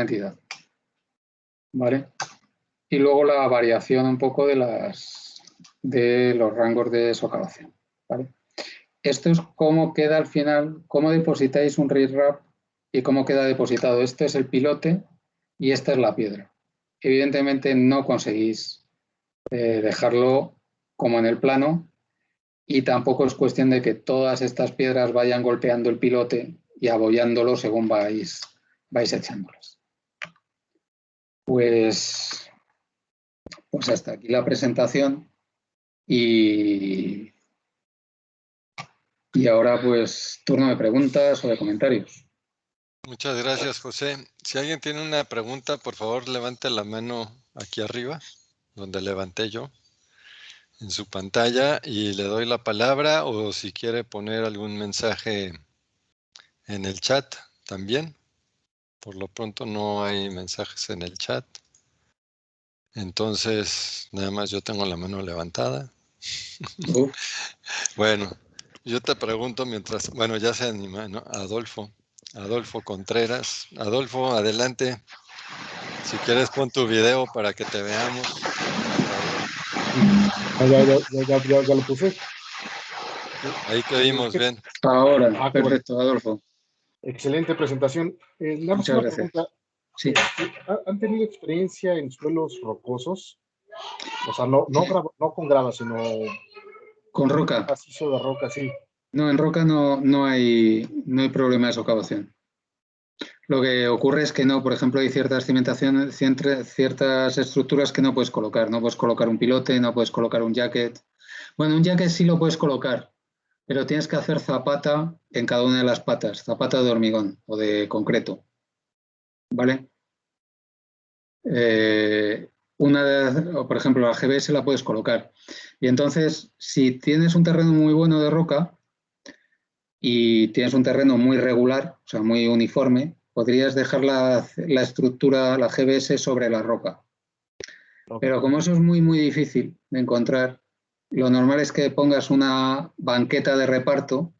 entidad, ¿vale? Y luego la variación un poco de los rangos de socavación, ¿vale? Esto es cómo queda al final, cómo depositáis un riprap y cómo queda depositado. Este es el pilote y esta es la piedra. Evidentemente no conseguís dejarlo como en el plano y tampoco es cuestión de que todas estas piedras vayan golpeando el pilote y abollándolo según vais echándolas. Pues hasta aquí la presentación y ahora pues turno de preguntas o de comentarios. Muchas gracias, José. Si alguien tiene una pregunta, por favor, levante la mano aquí arriba, donde levanté yo, en su pantalla, y le doy la palabra, o si quiere poner algún mensaje en el chat también. Por lo pronto no hay mensajes en el chat. Entonces, nada más yo tengo la mano levantada. Bueno, yo te pregunto mientras, bueno, ya se anima, ¿no? Adolfo Contreras. Adolfo, adelante. Si quieres, pon tu video para que te veamos. Ya lo puse. Ahí te oímos bien. Ahora, perfecto, bueno. Adolfo. Excelente presentación. Muchas gracias. Pregunta. Sí. ¿Han tenido experiencia en suelos rocosos? O sea, no con grava, sino con roca. Macizo de roca, sí. No, en roca no hay problema de socavación. Lo que ocurre es que no, por ejemplo, hay ciertas cimentaciones, ciertas estructuras que no puedes colocar. No puedes colocar un pilote, no puedes colocar un jacket. Bueno, un jacket sí lo puedes colocar, pero tienes que hacer zapata en cada una de las patas, zapata de hormigón o de concreto. ¿Vale? Por ejemplo, la GBS la puedes colocar. Y entonces, si tienes un terreno muy bueno de roca y tienes un terreno muy regular, o sea, muy uniforme, podrías dejar la estructura, la GBS sobre la roca. Pero como eso es muy, muy difícil de encontrar, lo normal es que pongas una banqueta de reparto,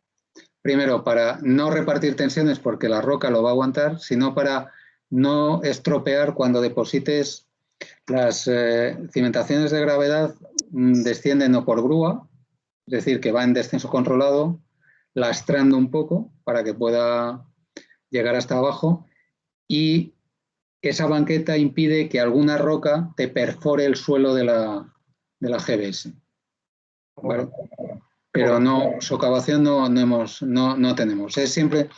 primero para no repartir tensiones porque la roca lo va a aguantar, sino para no estropear cuando deposites. Las cimentaciones de gravedad descienden no por grúa, es decir, que va en descenso controlado, lastrando un poco para que pueda llegar hasta abajo, y esa banqueta impide que alguna roca te perfore el suelo de la GBS. ¿vale? Pero no, socavación no tenemos. Es siempre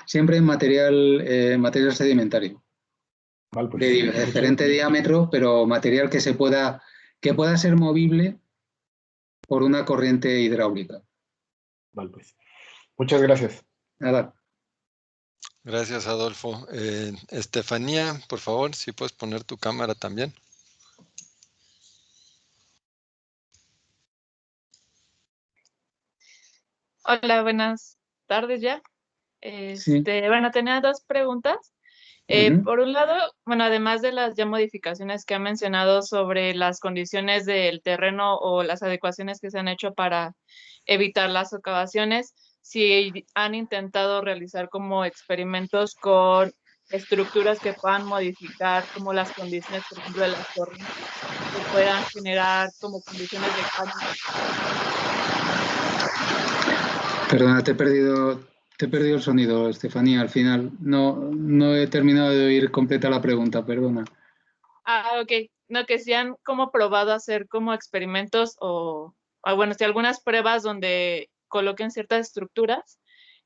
en material sedimentario. Vale, pues, De diferente diámetro, pero material que pueda ser movible por una corriente hidráulica. Vale, pues. Muchas gracias. Nada. Gracias, Adolfo. Estefanía, por favor, si puedes poner tu cámara también. Hola, buenas tardes ya. Sí. Bueno, tenía dos preguntas. Por un lado, bueno, además de las ya modificaciones que ha mencionado sobre las condiciones del terreno o las adecuaciones que se han hecho para evitar las socavaciones, si han intentado realizar como experimentos con estructuras que puedan modificar como las condiciones, por ejemplo, de las corrientes, que puedan generar como condiciones de calma. Perdona, te he perdido el sonido, Estefanía, al final. No he terminado de oír completa la pregunta, perdona. Ok. No, que si han como probado hacer como experimentos o bueno, si algunas pruebas donde coloquen ciertas estructuras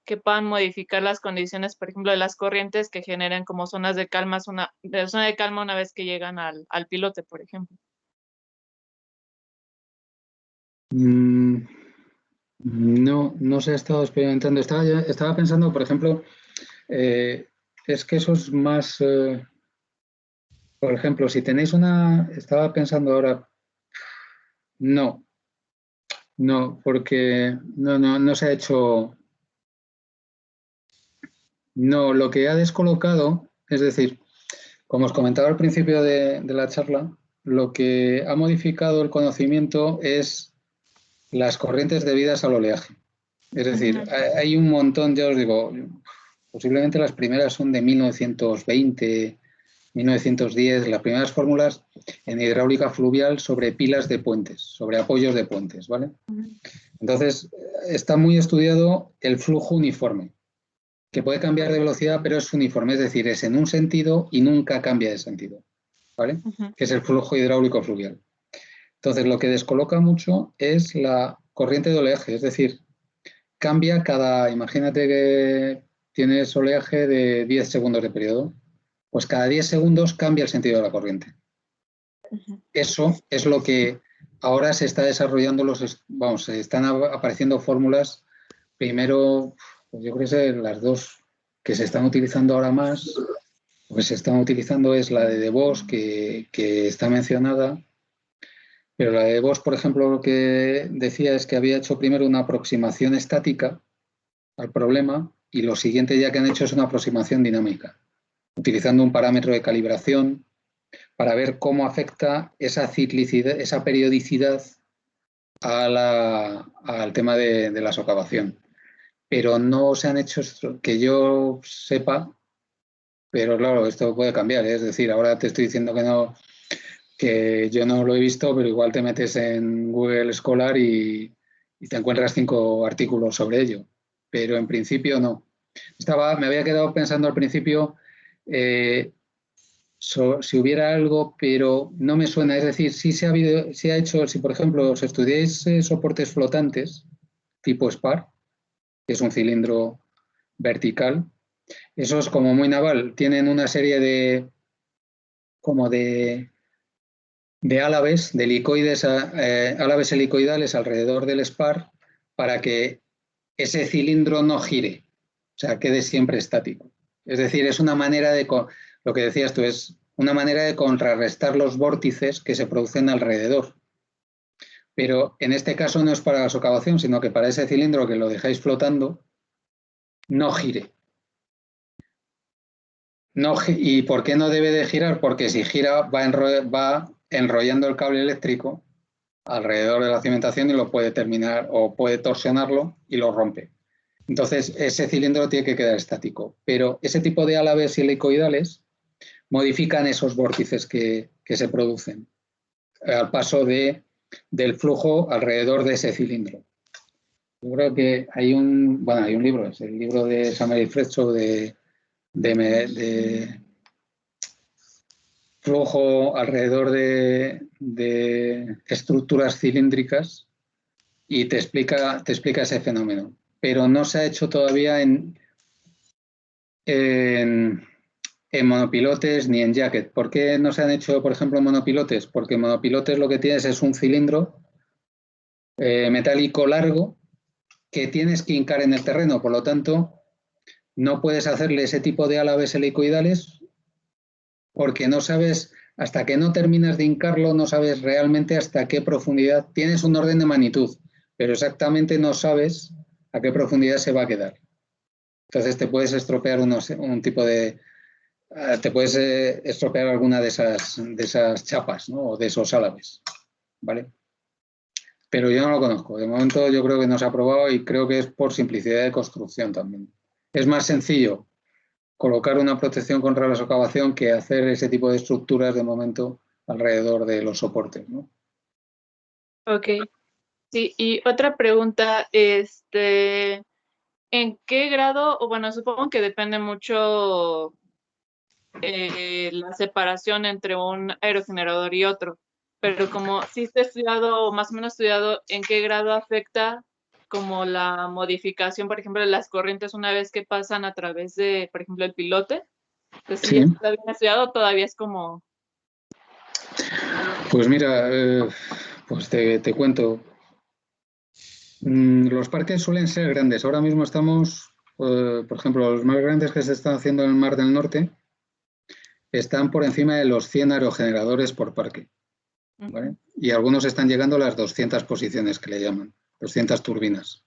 que puedan modificar las condiciones, por ejemplo, de las corrientes que generen como zonas de calma, zona de calma una vez que llegan al pilote, por ejemplo. No se ha estado experimentando. Estaba pensando, por ejemplo, es que eso es más, por ejemplo, si tenéis estaba pensando ahora, no, porque no se ha hecho, no, lo que ha descolocado, es decir, como os comentaba al principio de la charla, lo que ha modificado el conocimiento es las corrientes debidas al oleaje. Es decir, hay un montón, ya os digo, posiblemente las primeras son de 1920, 1910, las primeras fórmulas en hidráulica fluvial sobre pilas de puentes, sobre apoyos de puentes, ¿vale? Entonces, está muy estudiado el flujo uniforme, que puede cambiar de velocidad, pero es uniforme, es decir, es en un sentido y nunca cambia de sentido, ¿vale? Que es el flujo hidráulico fluvial. Entonces, lo que descoloca mucho es la corriente de oleaje, es decir, cambia imagínate que tienes oleaje de 10 segundos de periodo, pues cada 10 segundos cambia el sentido de la corriente. Eso es lo que ahora se está desarrollando, se están apareciendo fórmulas, primero, pues yo creo que las dos que se están utilizando ahora más, pues se están utilizando es la de Vos, que está mencionada, pero la de Vos, por ejemplo, lo que decía es que había hecho primero una aproximación estática al problema y lo siguiente ya que han hecho es una aproximación dinámica, utilizando un parámetro de calibración para ver cómo afecta esa ciclicidad, esa periodicidad al tema de la socavación. Pero no se han hecho, que yo sepa, pero claro, esto puede cambiar, ¿eh? Es decir, ahora te estoy diciendo que yo no lo he visto, pero igual te metes en Google Scholar y te encuentras 5 artículos sobre ello. Pero en principio no. Me había quedado pensando al principio si hubiera algo, pero no me suena. Es decir, sí ha hecho, si por ejemplo os estudiáis soportes flotantes tipo SPAR, que es un cilindro vertical, eso es como muy naval. Tienen una serie de álabes, de helicoides, álabes helicoidales alrededor del SPAR para que ese cilindro no gire, o sea, quede siempre estático. Es decir, es una manera lo que decías tú, es una manera de contrarrestar los vórtices que se producen alrededor. Pero en este caso no es para la socavación, sino que para ese cilindro que lo dejáis flotando, no gire. ¿Y por qué no debe de girar? Porque si gira va enrollando el cable eléctrico alrededor de la cimentación y lo puede terminar o puede torsionarlo y lo rompe. Entonces, ese cilindro tiene que quedar estático. Pero ese tipo de álabes helicoidales modifican esos vórtices que se producen al paso del flujo alrededor de ese cilindro. Yo creo que hay un libro, es el libro de Samuel Fresco de flujo alrededor de estructuras cilíndricas, y te explica ese fenómeno. Pero no se ha hecho todavía en monopilotes ni en jacket. ¿Por qué no se han hecho, por ejemplo, monopilotes? Porque monopilotes lo que tienes es un cilindro metálico largo que tienes que hincar en el terreno. Por lo tanto, no puedes hacerle ese tipo de álabes helicoidales porque no sabes, hasta que no terminas de hincarlo, no sabes realmente hasta qué profundidad. Tienes un orden de magnitud, pero exactamente no sabes a qué profundidad se va a quedar. Entonces te puedes estropear un tipo de... te puedes estropear alguna de esas chapas, ¿no? O de esos álabes, ¿vale? Pero yo no lo conozco. De momento yo creo que no se ha probado y creo que es por simplicidad de construcción también. Es más sencillo colocar una protección contra la socavación que hacer ese tipo de estructuras de momento alrededor de los soportes, ¿no? Ok. Sí, y otra pregunta, ¿en qué grado, o bueno, supongo que depende mucho la separación entre un aerogenerador y otro, pero como si está estudiado o más o menos estudiado, ¿en qué grado afecta como la modificación, por ejemplo, de las corrientes una vez que pasan a través de, por ejemplo, el pilote? Entonces, si Sí. está bien estudiado, todavía es como... Pues mira, pues te cuento. Los parques suelen ser grandes. Ahora mismo estamos, por ejemplo, los más grandes que se están haciendo en el Mar del Norte están por encima de los 100 aerogeneradores por parque, ¿vale? Y algunos están llegando a las 200 posiciones que le llaman, 200 turbinas.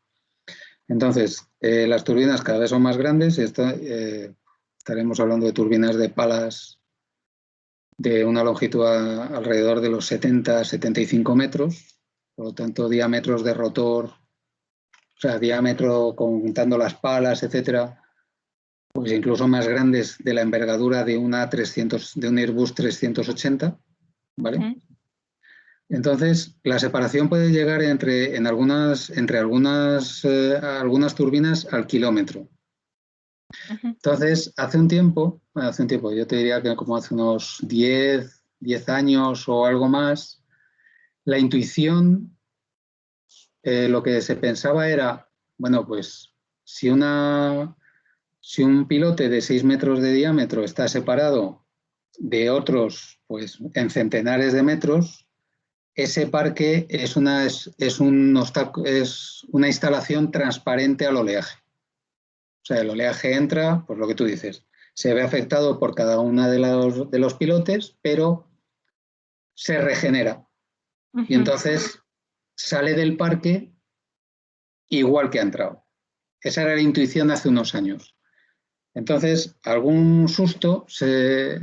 Entonces, las turbinas cada vez son más grandes. Estaremos hablando de turbinas de palas de una longitud alrededor de los 70-75 metros, por lo tanto, diámetros de rotor, o sea, diámetro contando las palas, etcétera, pues incluso más grandes de la envergadura de un Airbus 380, ¿vale? Entonces, la separación puede llegar entre algunas turbinas al kilómetro. Entonces, hace un tiempo, yo te diría que como hace unos 10 años o algo más, la intuición, lo que se pensaba era, bueno, pues si un pilote de 6 metros de diámetro está separado de otros, pues en centenares de metros, ese parque es una instalación transparente al oleaje. O sea, el oleaje entra, pues lo que tú dices, se ve afectado por cada uno de los pilotes, pero se regenera. Y entonces sale del parque igual que ha entrado. Esa era la intuición hace unos años. Entonces, algún susto se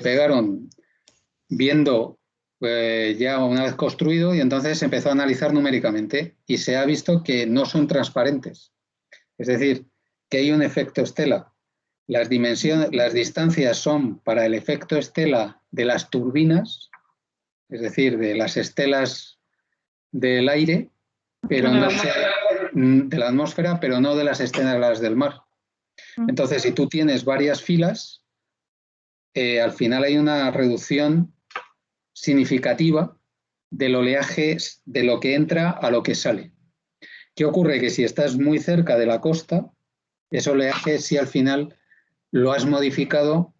pegaron viendo ya una vez construido y entonces se empezó a analizar numéricamente y se ha visto que no son transparentes. Es decir, que hay un efecto estela. Las distancias son para el efecto estela de las turbinas, es decir, de las estelas del aire, pero no de la atmósfera, pero no de las estelas del mar. Entonces, si tú tienes varias filas, al final hay una reducción significativa del oleaje de lo que entra a lo que sale. ¿Qué ocurre? Que si estás muy cerca de la costa, ese oleaje sí al final lo has modificado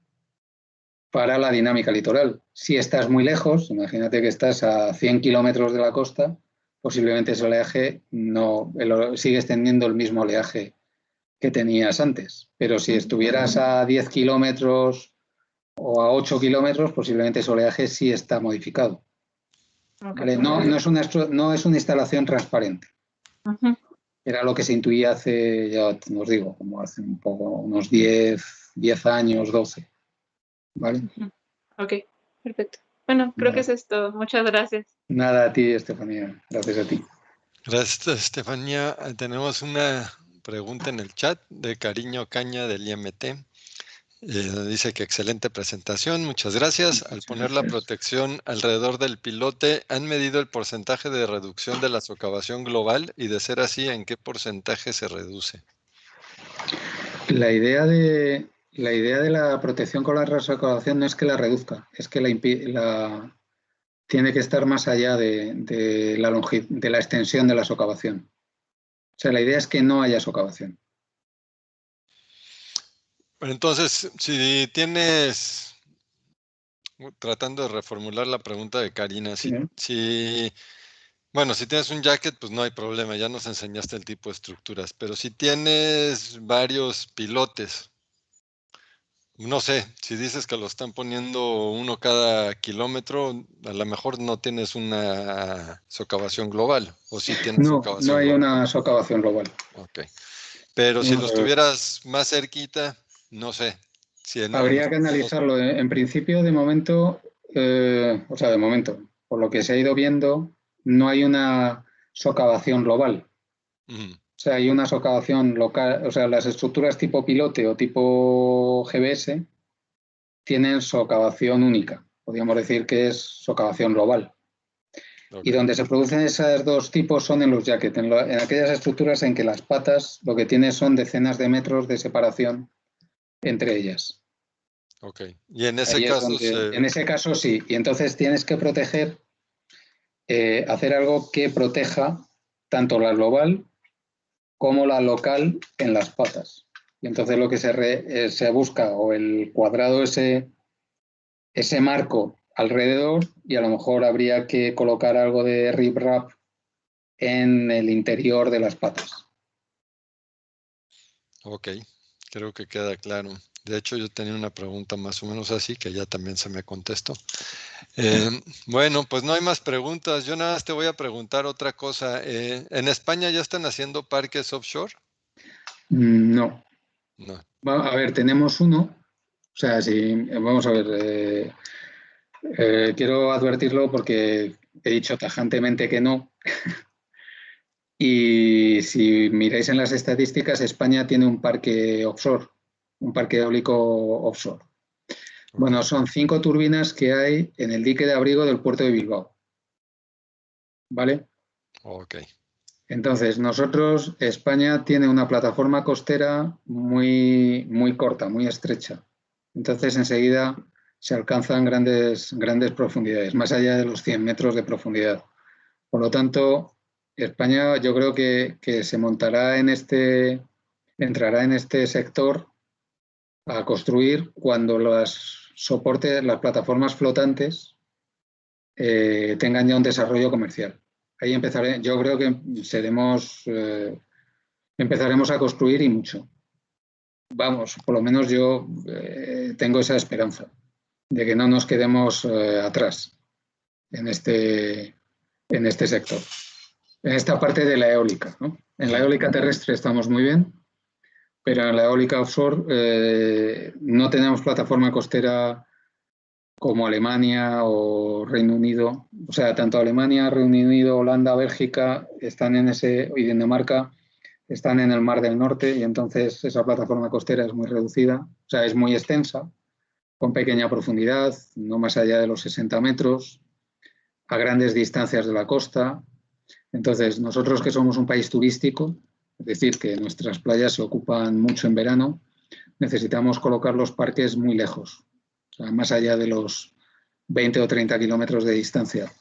para la dinámica litoral. Si estás muy lejos, imagínate que estás a 100 kilómetros de la costa, posiblemente ese oleaje sigues teniendo el mismo oleaje que tenías antes. Pero si estuvieras a 10 kilómetros o a 8 kilómetros, posiblemente ese oleaje sí está modificado. ¿Vale? No es una instalación transparente. Era lo que se intuía hace, ya os digo, como hace un poco, unos 10 años, 12. ¿Vale? Ok, perfecto. Bueno, creo que eso es todo. Muchas gracias. Nada, a ti, Estefanía. Gracias a ti. Gracias, Estefanía. Tenemos una pregunta en el chat de Cariño Caña del IMT. Dice que excelente presentación, muchas gracias. Al poner la protección alrededor del pilote, ¿han medido el porcentaje de reducción de la socavación global? Y de ser así, ¿en qué porcentaje se reduce? La idea de la protección con la socavación no es que la reduzca, es que tiene que estar más allá de la extensión de la socavación. O sea, la idea es que no haya socavación. Entonces, si tienes, tratando de reformular la pregunta de Karina, bueno, si tienes un jacket, pues no hay problema, ya nos enseñaste el tipo de estructuras, pero si tienes varios pilotes, no sé, si dices que lo están poniendo uno cada kilómetro, a lo mejor no tienes una socavación global, o sí tienes socavación no hay global. una socavación global. Ok. Pero si los tuvieras más cerquita, no sé. Habría que analizarlo. En principio, de momento, por lo que se ha ido viendo, no hay una socavación global. O sea, hay una socavación local. O sea, las estructuras tipo pilote o tipo GBS tienen socavación única. Podríamos decir que es socavación global. Okay. Y donde se producen esos dos tipos son en los jackets, en aquellas estructuras en que las patas lo que tienen son decenas de metros de separación entre ellas. Ok. Y en ese caso... En ese caso sí. Y entonces tienes que proteger, hacer algo que proteja tanto la global como la local en las patas. Y entonces lo que se busca, o el cuadrado, ese marco alrededor, y a lo mejor habría que colocar algo de riprap en el interior de las patas. Ok, creo que queda claro. De hecho, yo tenía una pregunta más o menos así, que ya también se me contestó. Bueno, pues no hay más preguntas. Yo nada más te voy a preguntar otra cosa. ¿En España ya están haciendo parques offshore? No. No. A ver, tenemos uno. O sea, sí, vamos a ver. Quiero advertirlo porque he dicho tajantemente que no. Y si miráis en las estadísticas, España tiene un parque offshore, un parque eólico offshore. Okay. Bueno, son 5 turbinas que hay en el dique de abrigo del puerto de Bilbao. ¿Vale? Ok. Entonces, España tiene una plataforma costera muy, muy corta, muy estrecha. Entonces, enseguida se alcanzan grandes profundidades, más allá de los 100 metros de profundidad. Por lo tanto, España yo creo que se montará entrará en este sector a construir cuando las plataformas flotantes tengan ya un desarrollo comercial. Ahí yo creo que empezaremos a construir y mucho. Vamos, por lo menos yo tengo esa esperanza de que no nos quedemos atrás en este sector. En esta parte de la eólica, ¿no? En la eólica terrestre estamos muy bien, pero en la eólica offshore no tenemos plataforma costera como Alemania o Reino Unido. O sea, tanto Alemania, Reino Unido, Holanda, Bélgica y Dinamarca están en el Mar del Norte, y entonces esa plataforma costera es muy reducida, o sea, es muy extensa, con pequeña profundidad, no más allá de los 60 metros, a grandes distancias de la costa. Entonces, nosotros que somos un país turístico, es decir, que nuestras playas se ocupan mucho en verano, necesitamos colocar los parques muy lejos, o sea, más allá de los 20 o 30 kilómetros de distancia.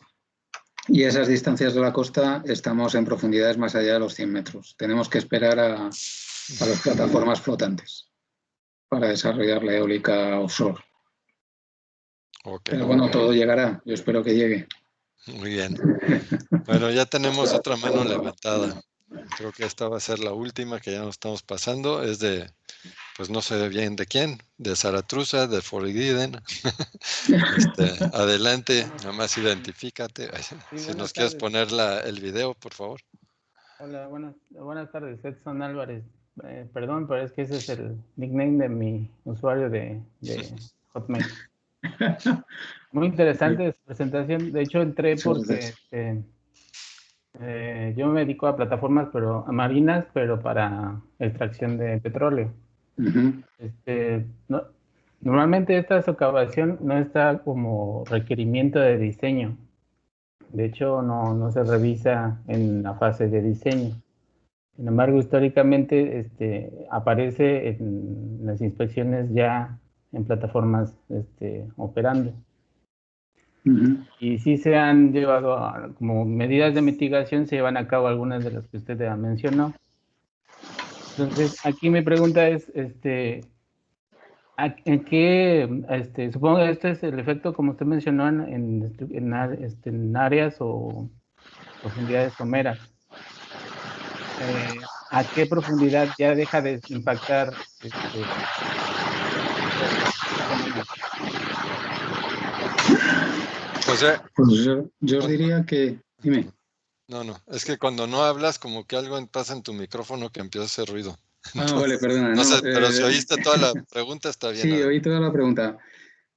Y esas distancias de la costa estamos en profundidades más allá de los 100 metros. Tenemos que esperar a las plataformas flotantes para desarrollar la eólica offshore. Okay. Pero bueno, todo llegará. Yo espero que llegue. Muy bien. Bueno, ya tenemos otra mano levantada. Creo que esta va a ser la última, que ya nos estamos pasando. Es de, pues no sé bien de quién, de Zaratruza, de Forgiden. Adelante, nada más identifícate. Sí, si nos quieres poner el video, por favor. Hola, buenas tardes, Edson Álvarez. Perdón, pero es que ese es el nickname de mi usuario de Hotmail. Muy interesante su presentación. De hecho, entré porque yo me dedico a plataformas marinas, pero para extracción de petróleo. Normalmente esta socavación no está como requerimiento de diseño. De hecho, no se revisa en la fase de diseño. Sin embargo, históricamente aparece en las inspecciones ya en plataformas operando. Y sí se han llevado como medidas de mitigación, se llevan a cabo algunas de las que usted ya mencionó. Entonces, aquí mi pregunta es, ¿en qué, supongo que este es el efecto, como usted mencionó, en áreas o profundidades someras? ¿A qué profundidad ya deja de impactar fenómeno? José. Pues yo os diría que... Dime. No, es que cuando no hablas, como que algo pasa en tu micrófono que empieza a hacer ruido. Entonces, Vale, perdona. no sé, pero si oíste toda la pregunta, está bien. Sí, oí toda la pregunta.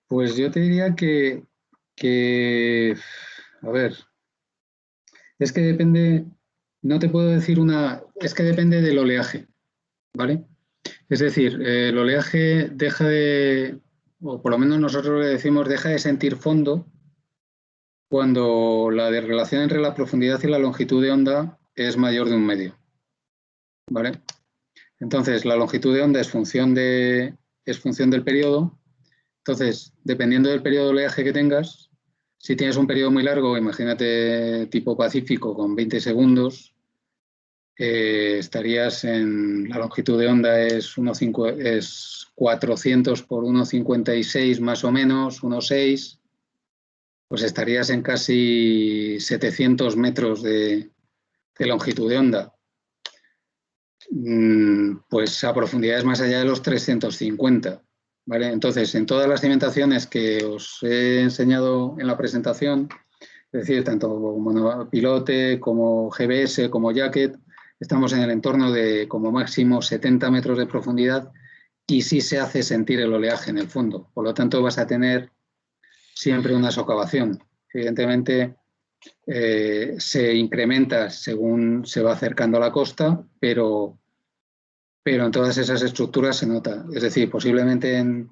Pues yo te diría que, a ver, es que depende, no te puedo decir es que depende del oleaje, ¿vale? Es decir, el oleaje deja de, o por lo menos nosotros le decimos, deja de sentir fondo cuando la relación entre la profundidad y la longitud de onda es mayor de 1 medio, ¿vale? Entonces, la longitud de onda es función del periodo. Entonces, dependiendo del periodo de oleaje que tengas, si tienes un periodo muy largo, imagínate tipo Pacífico con 20 segundos, estarías en, la longitud de onda es 400 por 1,56 más o menos, 1,6, pues estarías en casi 700 metros de longitud de onda. Pues a profundidades más allá de los 350. ¿Vale? Entonces, en todas las cimentaciones que os he enseñado en la presentación, es decir, tanto monopilote como GBS como jacket, estamos en el entorno de como máximo 70 metros de profundidad y sí se hace sentir el oleaje en el fondo. Por lo tanto, vas a tener siempre una socavación. Evidentemente, se incrementa según se va acercando a la costa, pero en todas esas estructuras se nota. Es decir, posiblemente en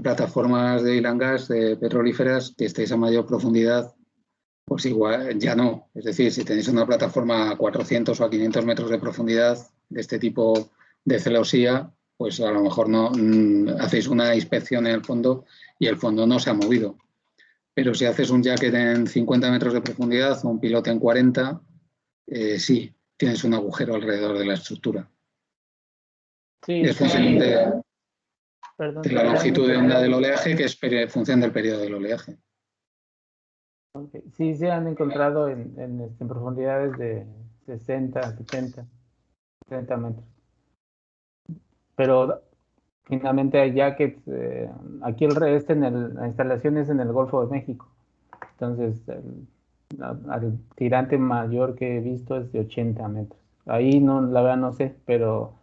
plataformas de oil and gas, de petrolíferas, que estéis a mayor profundidad, pues igual ya no. Es decir, si tenéis una plataforma a 400 o a 500 metros de profundidad de este tipo de celosía, pues a lo mejor no hacéis una inspección en el fondo y el fondo no se ha movido. Pero si haces un jacket en 50 metros de profundidad o un pilote en 40, sí, tienes un agujero alrededor de la estructura. Sí, es función de la longitud de onda del oleaje, que es función del periodo del oleaje. Okay. Sí, se han encontrado en profundidades de 60, 70 metros. Pero finalmente hay jackets, aquí la instalación es en el Golfo de México. Entonces, el tirante mayor que he visto es de 80 metros. Ahí no, la verdad no sé, pero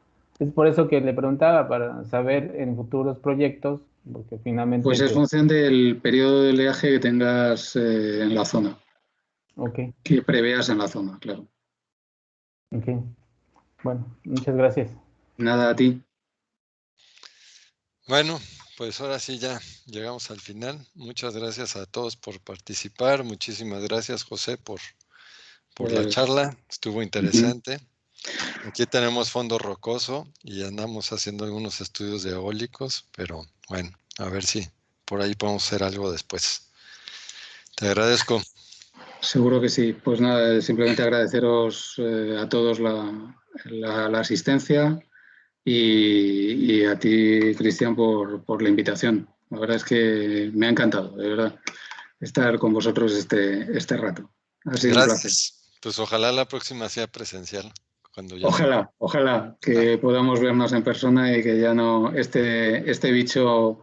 es por eso que le preguntaba, para saber en futuros proyectos, porque finalmente... Pues es función del periodo de oleaje que tengas en la zona. Okay. Que preveas en la zona, claro. Ok. Bueno, muchas gracias. Nada, a ti. Bueno, pues ahora sí ya llegamos al final. Muchas gracias a todos por participar. Muchísimas gracias, José, por la charla. Estuvo interesante. Aquí tenemos fondo rocoso y andamos haciendo algunos estudios de eólicos, pero bueno, a ver si por ahí podemos hacer algo después. Te agradezco. Seguro que sí. Pues nada, simplemente agradeceros a todos la asistencia y a ti, Cristian, por la invitación. La verdad es que me ha encantado, de verdad, estar con vosotros este rato. Ha sido un placer. Pues ojalá la próxima sea presencial. Ojalá que podamos vernos en persona y que ya no este bicho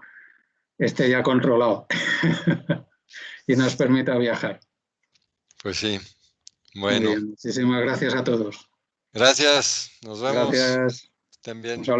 esté ya controlado y nos permita viajar. Pues sí. Bueno. Muy bien. Muchísimas gracias a todos. Gracias. Nos vemos. Gracias. Estén bien.